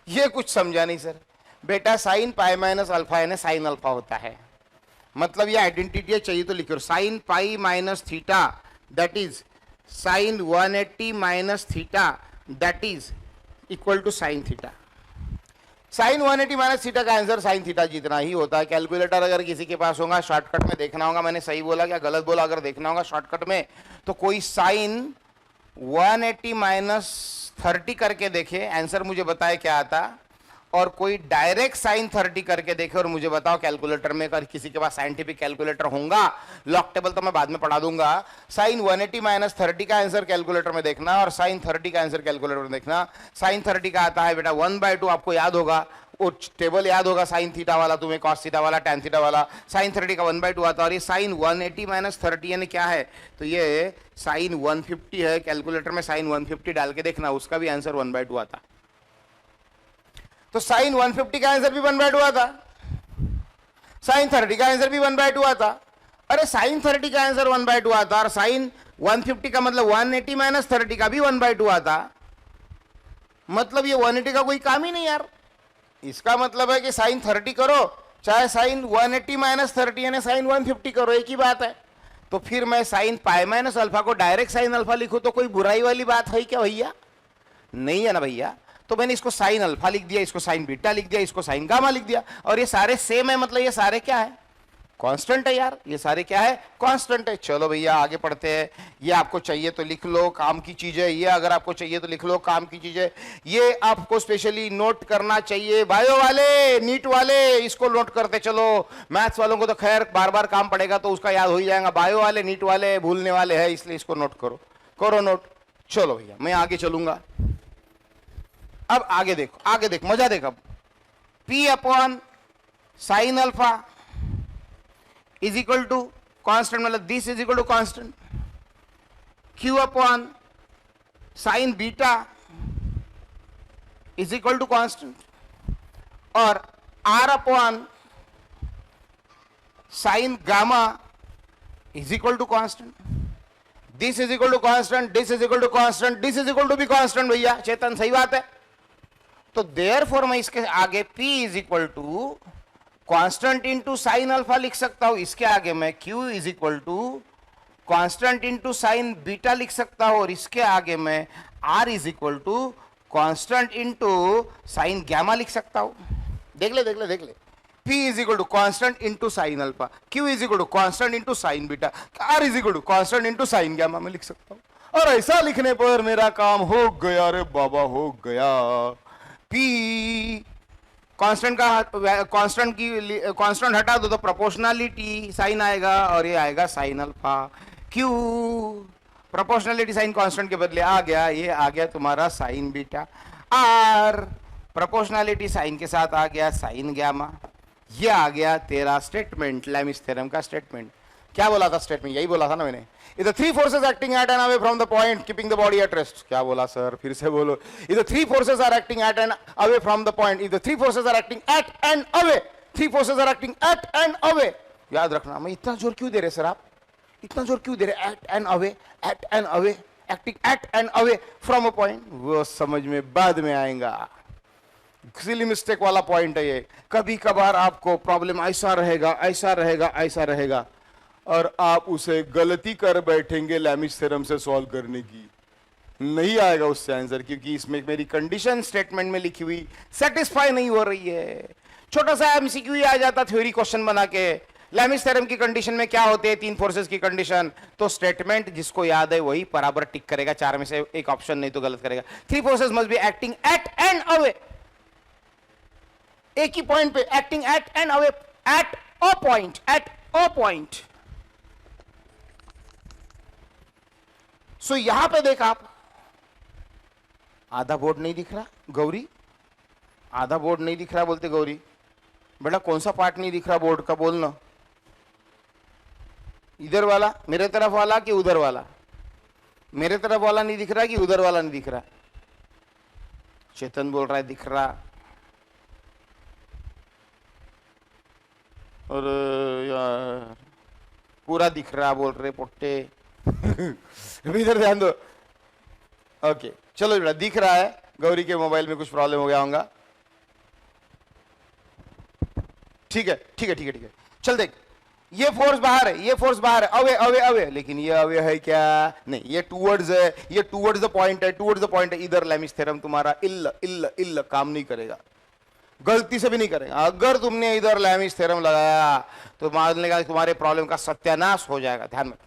ये कुछ समझा नहीं सर। बेटा साइन पाई माइनस अल्फा यानी साइन अल्फा होता है, मतलब ये आइडेंटिटी चाहिए तो लिखो, sine pi minus theta that is sine 180 minus theta that is equal to sine theta. Sine 180 minus theta का आंसर साइन थीटा जितना ही होता है। कैलकुलेटर अगर किसी के पास होगा, शॉर्टकट में देखना होगा, मैंने सही बोला क्या गलत बोला अगर देखना होगा शॉर्टकट में, तो कोई साइन 180 माइनस 30 करके देखे, आंसर मुझे बताए क्या आता, और कोई डायरेक्ट साइन 30 करके देखे और मुझे बताओ कैलकुलेटर में, अगर किसी के पास साइंटिफिक कैलकुलेटर होगा, लॉक टेबल तो मैं बाद में पढ़ा दूंगा, साइन 180 माइनस 30 का आंसर कैलकुलेटर में देखना और साइन 30 का आंसर कैलकुलेटर में देखना। साइन 30 का आता है बेटा 1/2, आपको याद होगा वो टेबल याद होगा, साइन थीटा वाला तुम्हें, कॉस थीटा वाला, टैन थीटा वाला, साइन 30 का 1/2 आता है। और ये साइन 180 माइनस 30 यानी क्या है, तो ये साइन 150 है। कैलकुलेटर में साइन 150 डाल के देखना, उसका भी आंसर 1/2 आता। तो साइन 150 का आंसर भी 1/2 आता, साइन 30 का आंसर भी 1/2 आता। अरे साइन 30 का आंसर 1/2 आता और साइन 150 का मतलब 180 माइनस 30 का भी 1/2 आता। मतलब ये 180 का कोई काम ही नहीं यार। इसका मतलब है कि साइन 30 करो चाहे साइन 180 माइनस 30 यानी साइन 150 करो, एक ही बात है। तो फिर मैं साइन पाई माइनस अल्फा को डायरेक्ट साइन अल्फा लिखूं तो कोई बुराई वाली बात है क्या भैया? नहीं है ना भैया। तो मैंने इसको साइन अल्फा लिख दिया, इसको साइन बीटा लिख दिया, इसको साइन गामा लिख दिया, और ये सारे सेम है, मतलब ये सारे क्या है? कांस्टेंट है यार, ये सारे क्या है? कांस्टेंट है। चलो भैया आगे पढ़ते हैं। ये आपको चाहिए तो लिख लो, काम की चीज है। ये अगर आपको चाहिए तो लिख लो, काम की चीज है। ये आपको स्पेशली नोट करना चाहिए। बायो वाले, नीट वाले इसको नोट करते चलो। मैथ्स वालों को तो खैर बार बार काम पड़ेगा तो उसका याद हो ही जाएगा। बायो वाले, नीट वाले भूलने वाले हैं, इसलिए इसको नोट करो, करो नोट। चलो भैया मैं आगे चलूंगा। अब आगे देखो, आगे देख, मजा देख। अब P upon sine alpha is equal to constant, मतलब this is equal to constant. Q upon sine beta is equal to constant, और R upon sine gamma is equal to constant. This is equal to constant, this is equal to constant, this is equal to भी constant. भैया चेतन सही बात है। तो therefore मैं इसके आगे P is equal to constant into sine alpha लिख सकता हूं। इसके आगे मैं Q is equal to constant into sine beta लिख सकता हूं, और इसके आगे मैं R is equal to constant into sine gamma लिख सकता हूं। देख ले देख ले देख ले। P is equal to constant into sine alpha, Q is equal to constant into sine beta, R is equal to constant into sine gamma में लिख सकता हूं। और ऐसा लिखने पर मेरा काम हो गया रे बाबा, हो गया। P कांस्टेंट का कांस्टेंट हटा दो तो प्रोपोर्शनलिटी साइन आएगा, और ये आएगा sine alpha. Q proportionality sine constant के बदले आ गया, ये आ गया तुम्हारा sine beta. R proportionality sine के साथ आ गया साइन गैमा। ये आ गया तेरा स्टेटमेंट, लैमिस थ्योरम का स्टेटमेंट। क्या बोला था स्टेटमेंट? यही बोला था ना मैंने। If the three forces acting at and away from the point keeping the body at rest, क्या बोला सर? फिर से बोलो। If the three forces are acting at and away from the point, if the three forces are acting at and away, three forces are acting at and away, याद रखना। मैं इतना जोर क्यों दे रहे सर आप? इतना जोर क्यों दे रहे? at and away, at and away, acting at and away from a point, वो समझ में बाद में आएगा। सिली मिस्टेक वाला पॉइंट है ये। कभी कभार आपको प्रॉब्लम ऐसा रहेगा, ऐसा रहेगा, ऐसा रहेगा, और आप उसे गलती कर बैठेंगे लैमिस थ्योरम से सॉल्व करने की, नहीं आएगा उससे आंसर, क्योंकि इसमें मेरी कंडीशन स्टेटमेंट में लिखी हुई सेटिस्फाई नहीं हो रही है। छोटा सा एमसीक्यू ही आ जाता थ्योरी क्वेश्चन बना के। लैमिस थ्योरम की कंडीशन में क्या होते हैं? तीन फोर्सेस की कंडीशन। तो स्टेटमेंट जिसको याद है वही बराबर टिक करेगा, चार में से एक ऑप्शन नहीं तो गलत करेगा। Three forces must be acting at and away, एक ही पॉइंट पे acting at and away, at a point, at a point. So यहां पे देख आप, आधा बोर्ड नहीं दिख रहा गौरी, आधा बोर्ड नहीं दिख रहा बोलते गौरी। बेटा कौन सा पार्ट नहीं दिख रहा बोर्ड का बोलना? इधर वाला, मेरे तरफ वाला कि उधर वाला? मेरे तरफ वाला नहीं दिख रहा कि उधर वाला नहीं दिख रहा? चेतन बोल रहा है दिख रहा। और यार पूरा दिख रहा बोल रहे पोट्टे। इधर ध्यान दो। ओके चलो बेटा दिख रहा है। गौरी के मोबाइल में कुछ प्रॉब्लम हो गया होगा। ठीक है ठीक है ठीक है ठीक है। चल देख, ये फोर्स बाहर है, ये फोर्स बाहर है, अवे अवे अवे, लेकिन ये अवे है क्या? नहीं, ये टूवर्ड्स है, ये टूवर्ड्स द पॉइंट है, टूवर्ड्स द पॉइंट है। इधर लैमिस थ्योरम तुम्हारा इल्ल इल्ल इल्ल काम नहीं करेगा, गलती से भी नहीं करेगा। अगर तुमने इधर लैमिस थ्योरम लगाया तो मान लेगा तुम्हारे प्रॉब्लम का सत्यानाश हो जाएगा। ध्यान में।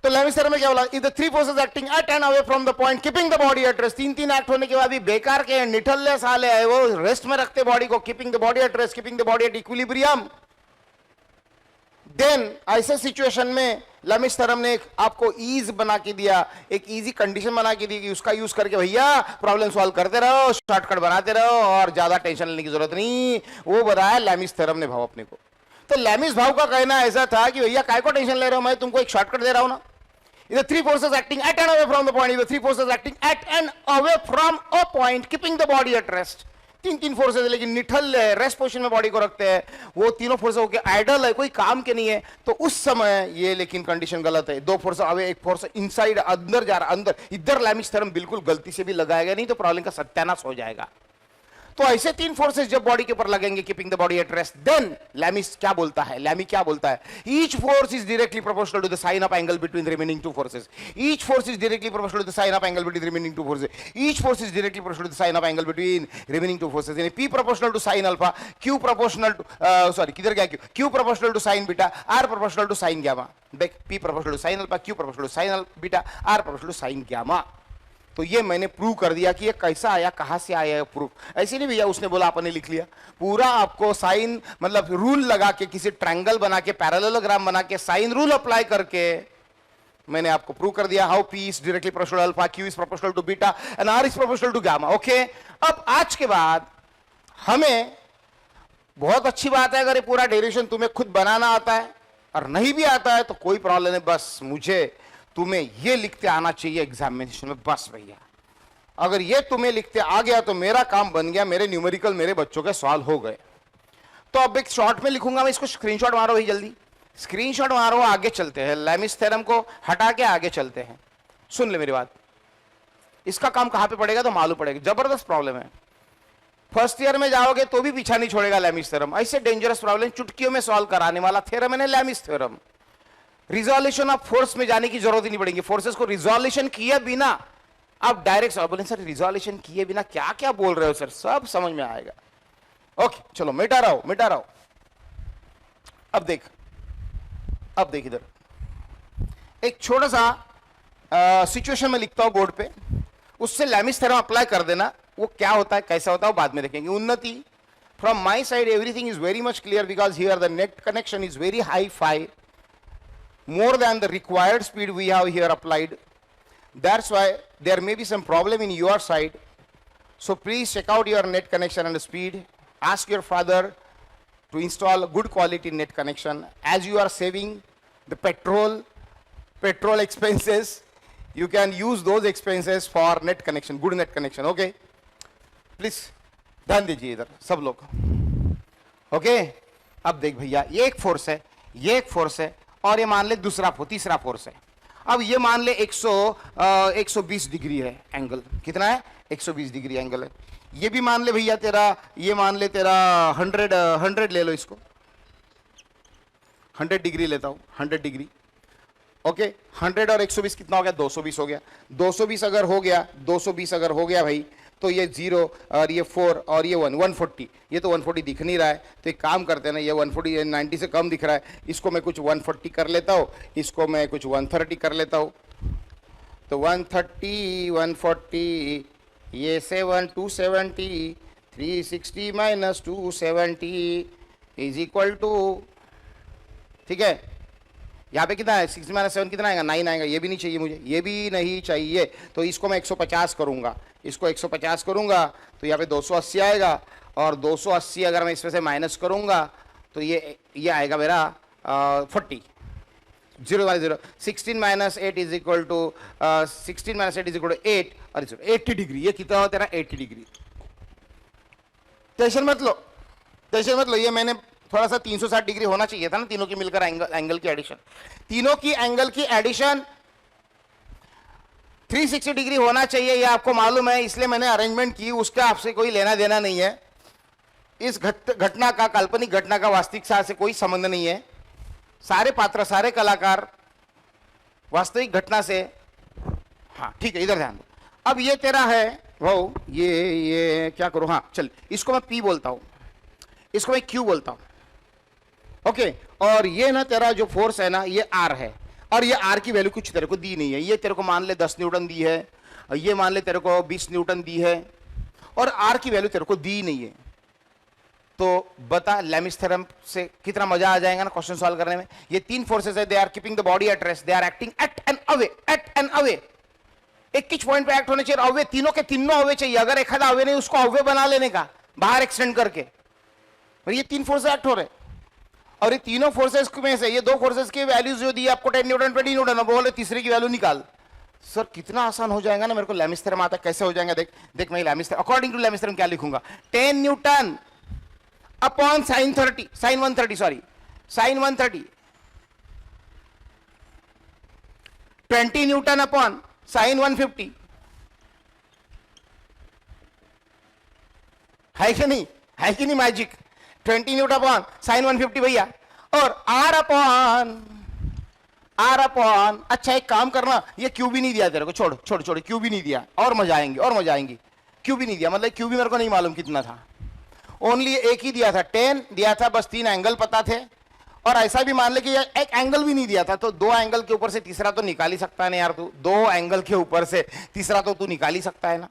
तो लैमिस थ्योरम में क्या बोला? If the three forces acting at and away from the point keeping the body at rest, तीन एक्ट होने के बाद भी बेकार के निठल्ले साले है, वो रेस्ट में रखते बॉडी को, keeping the body at rest, keeping the body at equilibrium. Then ऐसे सिचुएशन में लैमिस थ्योरम ने आपको ईज बना के दिया, एक इजी कंडीशन बना के दी कि उसका यूज करके भैया प्रॉब्लम सॉल्व करते रहो, शॉर्टकट बनाते रहो और ज्यादा टेंशन लेने की जरूरत नहीं। वो बताया लैमिस थ्योरम ने भाव अपने को। तो लैमिस भाव का कहना ऐसा था कि भैया काय को टेंशन ले रहे हो, मैं तुमको एक शॉर्टकट दे रहा हूं ना। If the three forces acting at and away from the point, if the three forces acting at and away from a point, keeping the body at rest, तीन फोर्सेस है लेकिन निठल है, रेस्ट पोजीशन में body को रखते हैं, वो तीनों फोर्स होके आइडल है, कोई काम के नहीं है, तो उस समय ये लेकिन कंडीशन गलत है। दो फोर्स अवे, एक फोर्स इनसाइड अंदर जा रहा, अंदर। इधर लैमिस थ्योरम बिल्कुल गलती से भी लगाएगा नहीं तो प्रॉब्लम का सत्यानाश हो जाएगा। तो ऐसे तीन फोर्सेस जब बॉडी के ऊपर लगेंगे keeping the body at rest, then Lami's क्या बोलता है, लैमी क्या बोलता है, each force is directly proportional to the sine of angle between remaining two forces, each force is directly proportional to the sine of angle between remaining two forces, each force is directly proportional to the sine of angle between remaining two forces, यानी P proportional to sine alpha, Q proportional to sorry किधर गया Q proportional to sine beta, R proportional to sine gamma. देख P proportional to sine alpha, Q proportional to sine beta, R proportional to sine gamma. तो ये मैंने prove कर दिया कि ये कैसा आया, कहां से आया प्रूफ। ऐसे नहीं भैया उसने बोला आपने लिख लिया, पूरा आपको साइन मतलब रूल लगा के, किसी ट्रायंगल बना के, पैरेललोग्राम बना के, साइन रूल अप्लाई करके मैंने आपको प्रूव कर दिया how P is directly proportional alpha, Q is proportional to beta and R is proportional to gamma. Okay, अब आज के बाद हमें बहुत अच्छी बात है अगर ये पूरा डेरिवेशन तुम्हें खुद बनाना आता है, और नहीं भी आता है तो कोई प्रॉब्लम नहीं, बस मुझे तुम्हें ये लिखते आना चाहिए एग्जामिनेशन में, बस भैया। अगर ये तुम्हें लिखते आ गया तो मेरा काम बन गया, मेरे न्यूमेरिकल मेरे बच्चों के सवाल हो गए। तो अब एक शॉर्ट में लिखूंगा मैं, इसको स्क्रीनशॉट मारो भाई जल्दी, स्क्रीनशॉट मारो, आगे चलते हैं, लैमिस थ्योरम को हटा के आगे चलते हैं। सुन ले मेरी बात, इसका काम कहां पे पड़ेगा तो मालूम पड़ेगा, जबरदस्त प्रॉब्लम है, फर्स्ट ईयर में जाओगे तो भी पीछा नहीं छोड़ेगा लैमिस थ्योरम। ऐसे डेंजरस प्रॉब्लम चुटकियों में सॉल्व कराने वाला थ्योरम है Lami's theorem. Resolution of force में जाने की जरूरत ही नहीं पड़ेगी, फोर्सेस को रिजोल्यूशन किए बिना आप डायरेक्ट बोले सर रिजोल्यूशन किए बिना क्या क्या बोल रहे हो सर, सब समझ में आएगा। ओके चलो मिटा रहा हूं। अब देख इधर एक छोटा सा सिचुएशन में लिखता हूं बोर्ड पे, उससे लैमिस थ्योरम अप्लाई कर देना, वो क्या होता है कैसा होता है वो बाद में देखेंगे। उन्नति, from my side everything is very much clear because here the net connection is very hi fi, more than the required speed we have here applied. That's why there may be some problem in your side. So please check out your net connection and speed. Ask your father to install good quality net connection. As you are saving the petrol expenses, you can use those expenses for net connection, good net connection. Okay? Please ध्यान दीजिए इधर सब लोग। Okay? अब देख भैया ये एक फोर्स है, ये एक फोर्स है, और ये मान ले तीसरा फोर्स है। अब ये मान ले 120 डिग्री है एंगल, कितना है 120 डिग्री एंगल है। ये भी मान ले भैया तेरा, ये मान ले तेरा 100 ले लो, इसको 100 डिग्री लेता हूं, 100 डिग्री। ओके 100 और 120 कितना हो गया, 220 हो गया। 220 अगर हो गया भाई, तो ये 0 और ये 4 और ये 140, ये तो 140 दिख नहीं रहा है, तो एक काम करते हैं ना, ये 140 90 से कम दिख रहा है, इसको मैं कुछ 140 कर लेता हूँ, इसको मैं कुछ 130 कर लेता हूँ। तो 130 140 ये 7 270, 360 माइनस 270 इज इक्वल टू, ठीक है, यहाँ पे कितना है 6 माइनस 7 कितना आएगा 9 आएगा। ये भी नहीं चाहिए मुझे, ये भी नहीं चाहिए, तो इसको मैं 150 करूंगा, इसको 150 करूंगा तो यहाँ पे 280 आएगा, और 280 अगर मैं इसमें से माइनस करूंगा तो ये आएगा मेरा 40, 0 16 minus 8 is equal to 16 minus 8 is equal to 8, और 80 डिग्री। ये कितना होता है 80 डिग्री। टेंशन मत लो, ये मैंने थोड़ा सा 360 डिग्री होना चाहिए था ना, तीनों की मिलकर एंगल की एडिशन, तीनों की एंगल की एडिशन 360 डिग्री होना चाहिए, ये आपको मालूम है, इसलिए मैंने अरेंजमेंट की, उसका आपसे कोई लेना देना नहीं है। इस घटना का, काल्पनिक घटना का वास्तविक से कोई संबंध नहीं है। सारे पात्र, सारे कलाकार वास्तविक घटना से, हाँ ठीक है, इधर ध्यान दो। अब ये तेरा है वो, ये क्या करूं, हाँ चल, इसको मैं P बोलता हूं, इसको मैं Q बोलता हूं। ओके, और ये ना तेरा जो फोर्स है ना, ये R है, और ये R की वैल्यू कुछ तेरे को दी नहीं है। ये तेरे को मान ले 10 न्यूटन दी है, और ये मान ले तेरे को 20 न्यूटन दी है, और R की वैल्यू तेरे को दी नहीं है। तो बता लैमिस थ्योरम से कितना मजा आ जाएगा ना क्वेश्चन सॉल्व करने में। ये तीन फोर्सेस है, they are keeping the body at rest, they are acting at and away, एक किच पॉइंट पे एक्ट होने चाहिए, अवे, तीनों के तीनों अवे चाहिए। अगर एक आधा अवे नहीं, उसको अवे बना लेने का, बाहर एक्सटेंड करके। और ये तीन फोर्सेस एक्ट हो रहे, और ये तीनों फोर्सेस में से ये दो फोर्सेस की वैल्यूज जो दी आपको 10 न्यूटन 20 न्यूटन, बोले तीसरे की वैल्यू निकाल। सर कितना आसान हो जाएगा ना, मेरे को लैमिस थ्योरम आता कैसे हो जाएगा, देख मैं Lami's theorem, according to Lami's theorem क्या लिखूंगा, 10 newton upon sine 130 sorry sine 130, 20 newton upon sine 150, है कि नहीं, है कि नहीं मैजिक। 20 न्यूटन अपॉन साइन 150 भैया, और आर अपॉन अच्छा एक काम करना, ये क्यू भी नहीं दिया तेरे को, छोड़ छोड़ छोड़, क्यू भी नहीं दिया, और मजा आएंगे और मजा आएंगी। क्यू भी नहीं दिया मतलब क्यू भी मेरे को नहीं मालूम कितना था, ओनली एक ही दिया था, 10 दिया था, बस 3 एंगल पता थे। और ऐसा भी मान ले कि एक एंगल भी नहीं दिया था, तो 2 एंगल के ऊपर से तीसरा तो निकाल ही सकता है ना यार तू, 2 एंगल के ऊपर से तीसरा तो तू निकाल ही सकता है ना,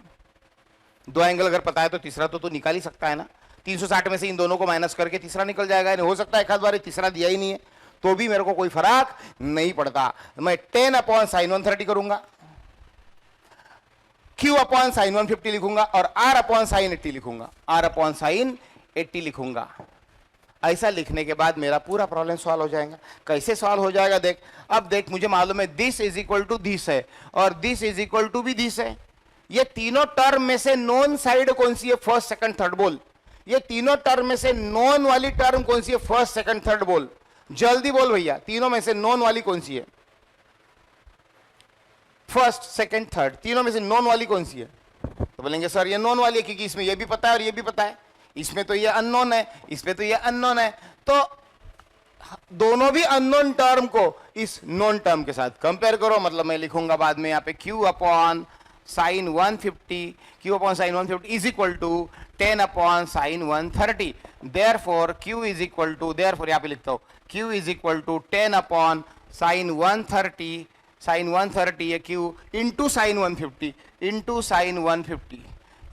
2 एंगल अगर पता है तो तीसरा तो तू निकाल ही सकता है ना। 360 में से इन दोनों को माइनस करके तीसरा निकल जाएगा, हो सकता है एक आध बार तीसरा दिया ही नहीं है, तो भी मेरे को कोई फर्क नहीं पड़ता, मैं 10 अपॉन साइन 130 करूंगा, Q अपॉन साइन 150 लिखूंगा, और R अपॉन साइन 80 लिखूंगा, R अपॉन साइन 80 लिखूंगा। ऐसा लिखने के बाद मेरा पूरा प्रॉब्लम सॉल्व हो जाएगा। कैसे सॉल्व हो जाएगा देख, अब देख मुझे मालूम है this is equal to this है, और दिस इज इक्वल टू भी दिस है। ये तीनों टर्म में से नॉन साइड कौन सी है, फर्स्ट सेकंड थर्ड बोल। ये तीनों टर्म में से नॉन वाली टर्म कौन सी है, फर्स्ट सेकंड थर्ड बोल, जल्दी बोल भैया, तीनों में से नॉन वाली कौन सी है, फर्स्ट सेकंड थर्ड, तीनों में से नॉन वाली कौन सी है। तो बोलेंगे सर ये नॉन वाली है, क्योंकि इसमें ये भी पता है और ये भी पता है, इसमें तो ये अननोन है, इसमें तो ये अननोन है, तो दोनों भी अननोन टर्म को इस नॉन टर्म के साथ कंपेयर करो। मतलब मैं लिखूंगा बाद में यहाँ पे Q upon sine 150, Q upon sine 150 is equal to 10 upon sine 130, therefore Q is equal to, therefore यहाँ पे लिखता हूँ Q is equal to 10 upon sine 130, sine 130 है Q into sine 150 into sine 150,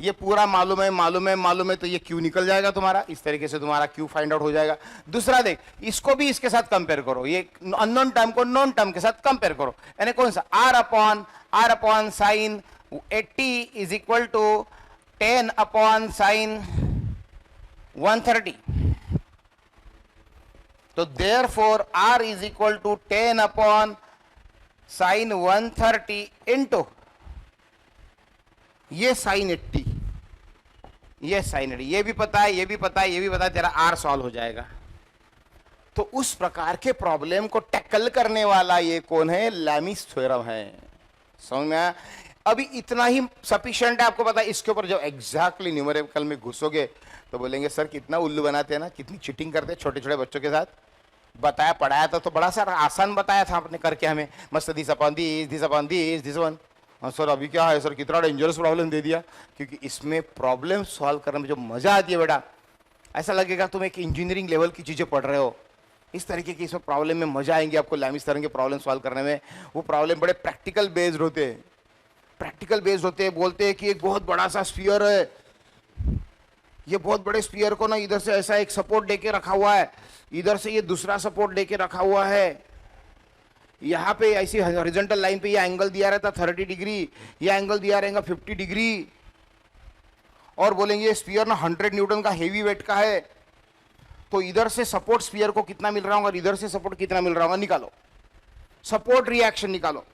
ये पूरा मालूम है मालूम है मालूम है, तो ये Q निकल जाएगा तुम्हारा, इस तरीके से तुम्हारा Q फाइंड आउट हो जाएगा। दूसरा देख, इसको भी इसके साथ कंपेयर करो, ये अननोन टर्म को नॉन टर्म के साथ कंपेयर करो, यानी कौन सा, R upon sine 80 is equal to 10 upon sine 130, तो therefore R is equal to 10 upon sine 130 into ये साइन 80, ये साइन 80, ये भी पता है, ये भी पता है, ये भी पता है, तेरा आर सॉल्व हो जाएगा। तो उस प्रकार के प्रॉब्लम को टैकल करने वाला ये कौन है, लैमिस थ्योरम है। समझ में आया? अभी इतना ही सफिशिएंट है, आपको पता है। इसके ऊपर जब एग्जैक्टली न्यूमेरिकल में घुसोगे तो बोलेंगे सर कितना उल्लू बनाते हैं ना, कितनी चीटिंग करते हैं छोटे छोटे बच्चों के साथ। बताया पढ़ाया था तो बड़ा सारा आसान बताया था आपने करके हमें, मस्त दिस अपॉन दिस वन। हाँ सर अभी क्या है सर, कितना डेंजरस प्रॉब्लम दे दिया। क्योंकि इसमें प्रॉब्लम सॉल्व करने में जो मजा आती है बेटा, ऐसा लगेगा तुम एक इंजीनियरिंग लेवल की चीजें पढ़ रहे हो। इस तरीके की इसमें प्रॉब्लम में मजा आएंगे आपको लैमिस थ्योरम के प्रॉब्लम सॉल्व करने में। वो प्रॉब्लम बड़े प्रैक्टिकल बेस्ड होते हैं, प्रैक्टिकल बेस्ड होते हैं। बोलते हैं कि एक बहुत बड़ा सा स्फीयर है, ये बहुत बड़े स्फीयर को ना इधर से ऐसा एक सपोर्ट देके रखा हुआ है, इधर से ये दूसरा सपोर्ट देके रखा हुआ है, यहाँ पे ऐसी हॉरिजॉन्टल लाइन पे ये एंगल दिया रहता 30 डिग्री, ये एंगल दिया रहेगा 50 डिग्री, और बोलेंगे ये स्फीयर ना 100 न्यूटन का हेवी वेट का है, तो इधर से सपोर्ट स्फीयर को कितना मिल रहा होगा और इधर से सपोर्ट कितना मिल रहा होगा, निकालो सपोर्ट रिएक्शन निकालो।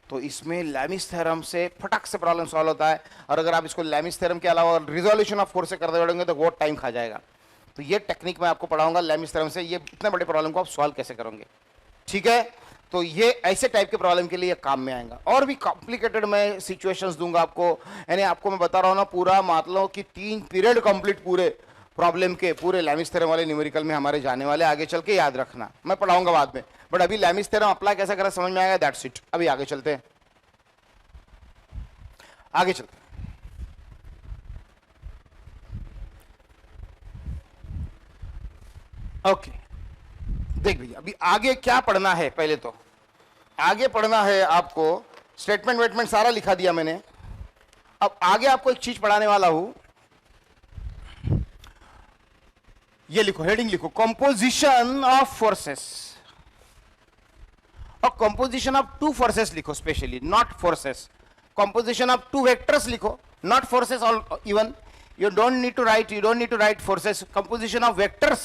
तो इसमें लैमिस थ्योरम से फटक से प्रॉब्लम सॉल्व होता है। और अगर आप इसको लैमिस थ्योरम के अलावा रिजोल्यूशन ऑफ फोर्स से करते बैठेंगे तो बहुत टाइम खा जाएगा। तो ये टेक्निक मैं आपको पढ़ाऊंगा लैमिस थ्योरम से, ये इतने बड़े प्रॉब्लम को आप सॉल्व कैसे करोगे। ठीक है, तो ये ऐसे टाइप के प्रॉब्लम के लिए काम में आएगा। और भी कॉम्प्लिकेटेड मैं सिचुएशंस दूंगा आपको, यानी आपको मैं बता रहा हूँ ना पूरा, मतलब कि 3 पीरियड कंप्लीट पूरे प्रॉब्लम के पूरे लैमिस थ्योरम वाले न्यूमेरिकल में हमारे जाने वाले, आगे चल के याद रखना, मैं पढ़ाऊंगा बाद में। बट अभी लैमिस थ्योरम अप्लाई कैसे करें समझ में आएगा, दैट्स इट। अभी आगे चलते हैं, आगे चलते हैं। ओके देख भैया, अभी आगे क्या पढ़ना है, पहले तो आगे पढ़ना है आपको, स्टेटमेंट वेटमेंट सारा लिखा दिया मैंने। अब आगे आपको एक चीज पढ़ाने वाला हूं, ये लिखो, हेडिंग लिखो, कंपोजिशन ऑफ फोर्सेस। और कंपोजिशन ऑफ 2 फोर्सेस लिखो, specially not forces, composition of 2 vectors लिखो, not forces all even, you don't need to write forces, composition of vectors.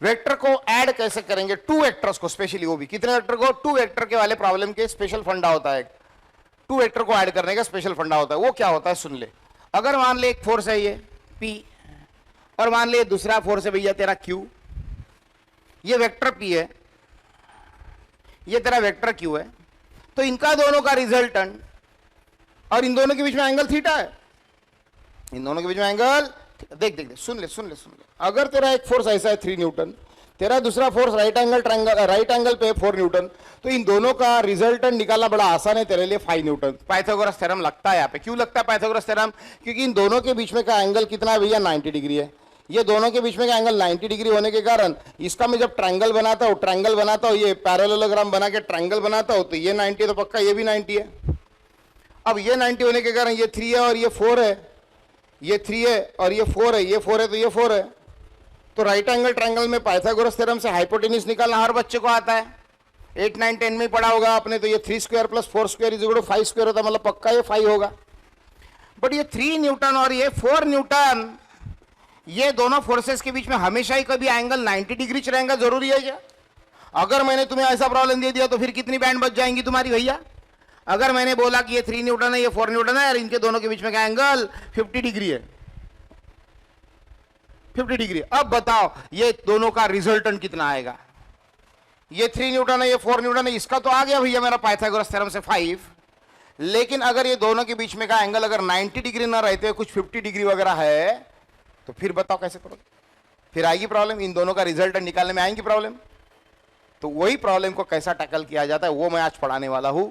Vector को ऐड कैसे करेंगे, 2 वेक्टर्स को, स्पेशली वो भी कितने वेक्टर को, 2 वेक्टर के वाले प्रॉब्लम के स्पेशल फंडा होता है, 2 वेक्टर को ऐड करने का स्पेशल फंडा होता है। वो क्या होता है सुन ले। अगर मान ले एक फोर्स है ये P, और मान ले दूसरा फोर्स है भैया तेरा Q, ये वेक्टर P है, ये तेरा वेक्टर Q है, तो इनका दोनों का रिजल्टेंट और इन दोनों के बीच में एंगल थीटा है, इन दोनों के बीच में एंगल, देख देख देख, सुन ले सुन ले सुन ले, अगर तेरा एक फोर्स ऐसा है 3 न्यूटन, तेरा दूसरा फोर्स राइट एंगल पे 4 न्यूटन, तो इन दोनों का रिजल्टेंट निकालना बड़ा आसान है तेरे लिए 5 न्यूटन। पाइथागोरस थ्योरम लगता है यहाँ पे। क्यों लगता है पाइथागोरस थ्योरम? क्योंकि इन दोनों के बीच में का एंगल कितना है भैया? 90 डिग्री है। ये दोनों के बीच में का एंगल 90 डिग्री होने के कारण इसका मैं जब ट्रायंगल बनाता हूँ, ये पैरेललोग्राम बना के ट्रायंगल बनाता हूँ, तो ये 90 तो पक्का ये भी 90 है। अब ये 90 होने के कारण ये 3 है और ये 4 है, ये 3 है और ये 4 है, ये 4 है तो ये 4 है। तो राइट एंगल ट्रायंगल में पाइथागोरस थ्योरम से हाइपोटेन्यूज निकालना हर बच्चे को आता है। 8, 9, 10 में ही पढ़ा होगा आपने। तो ये 3 square plus 4 square is equal to 5 square होता है, मतलब पक्का ये 5 होगा। बट ये 3 न्यूटन और ये 4 न्यूटन, ये दोनों फोर्सेस के बीच में हमेशा ही कभी एंगल 90 डिग्री रहेगा, जरूरी है क्या? अगर मैंने तुम्हें ऐसा प्रॉब्लम दे दिया तो फिर कितनी बैंड बच जाएंगी तुम्हारी भैया? अगर मैंने बोला कि ये 3 न्यूटन है, ये 4 न्यूटन है और इनके दोनों के बीच में का एंगल 50 डिग्री है, 50 डिग्री। अब बताओ ये दोनों का रिजल्टेंट कितना आएगा? ये 3 न्यूटन है, ये 4 न्यूटन है, इसका तो आ गया भैया मेरा पाइथागोरस थ्योरम से 5। लेकिन अगर ये दोनों के बीच में का एंगल अगर 90 डिग्री ना रहते, कुछ 50 डिग्री वगैरह है, तो फिर बताओ कैसे करोगे? फिर आएगी प्रॉब्लम, इन दोनों का रिजल्टेंट निकालने में आएंगी प्रॉब्लम। तो वही प्रॉब्लम को कैसा टैकल किया जाता है वो मैं आज पढ़ाने वाला हूं।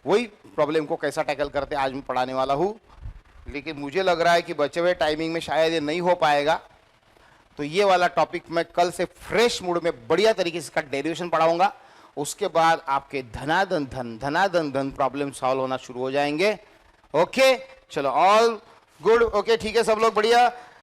वही प्रॉब्लम को कैसा टैकल करते आज मैं पढ़ाने वाला हूं। लेकिन मुझे लग रहा है कि बचे हुए टाइमिंग में शायद ये नहीं हो पाएगा, तो ये वाला टॉपिक मैं कल से फ्रेश मूड में बढ़िया तरीके से इसका डेरिवेशन पढ़ाऊंगा। उसके बाद आपके धनाधन धन प्रॉब्लम सॉल्व होना शुरू हो जाएंगे। ओके, चलो ऑल गुड, ओके ठीक है सब लोग बढ़िया।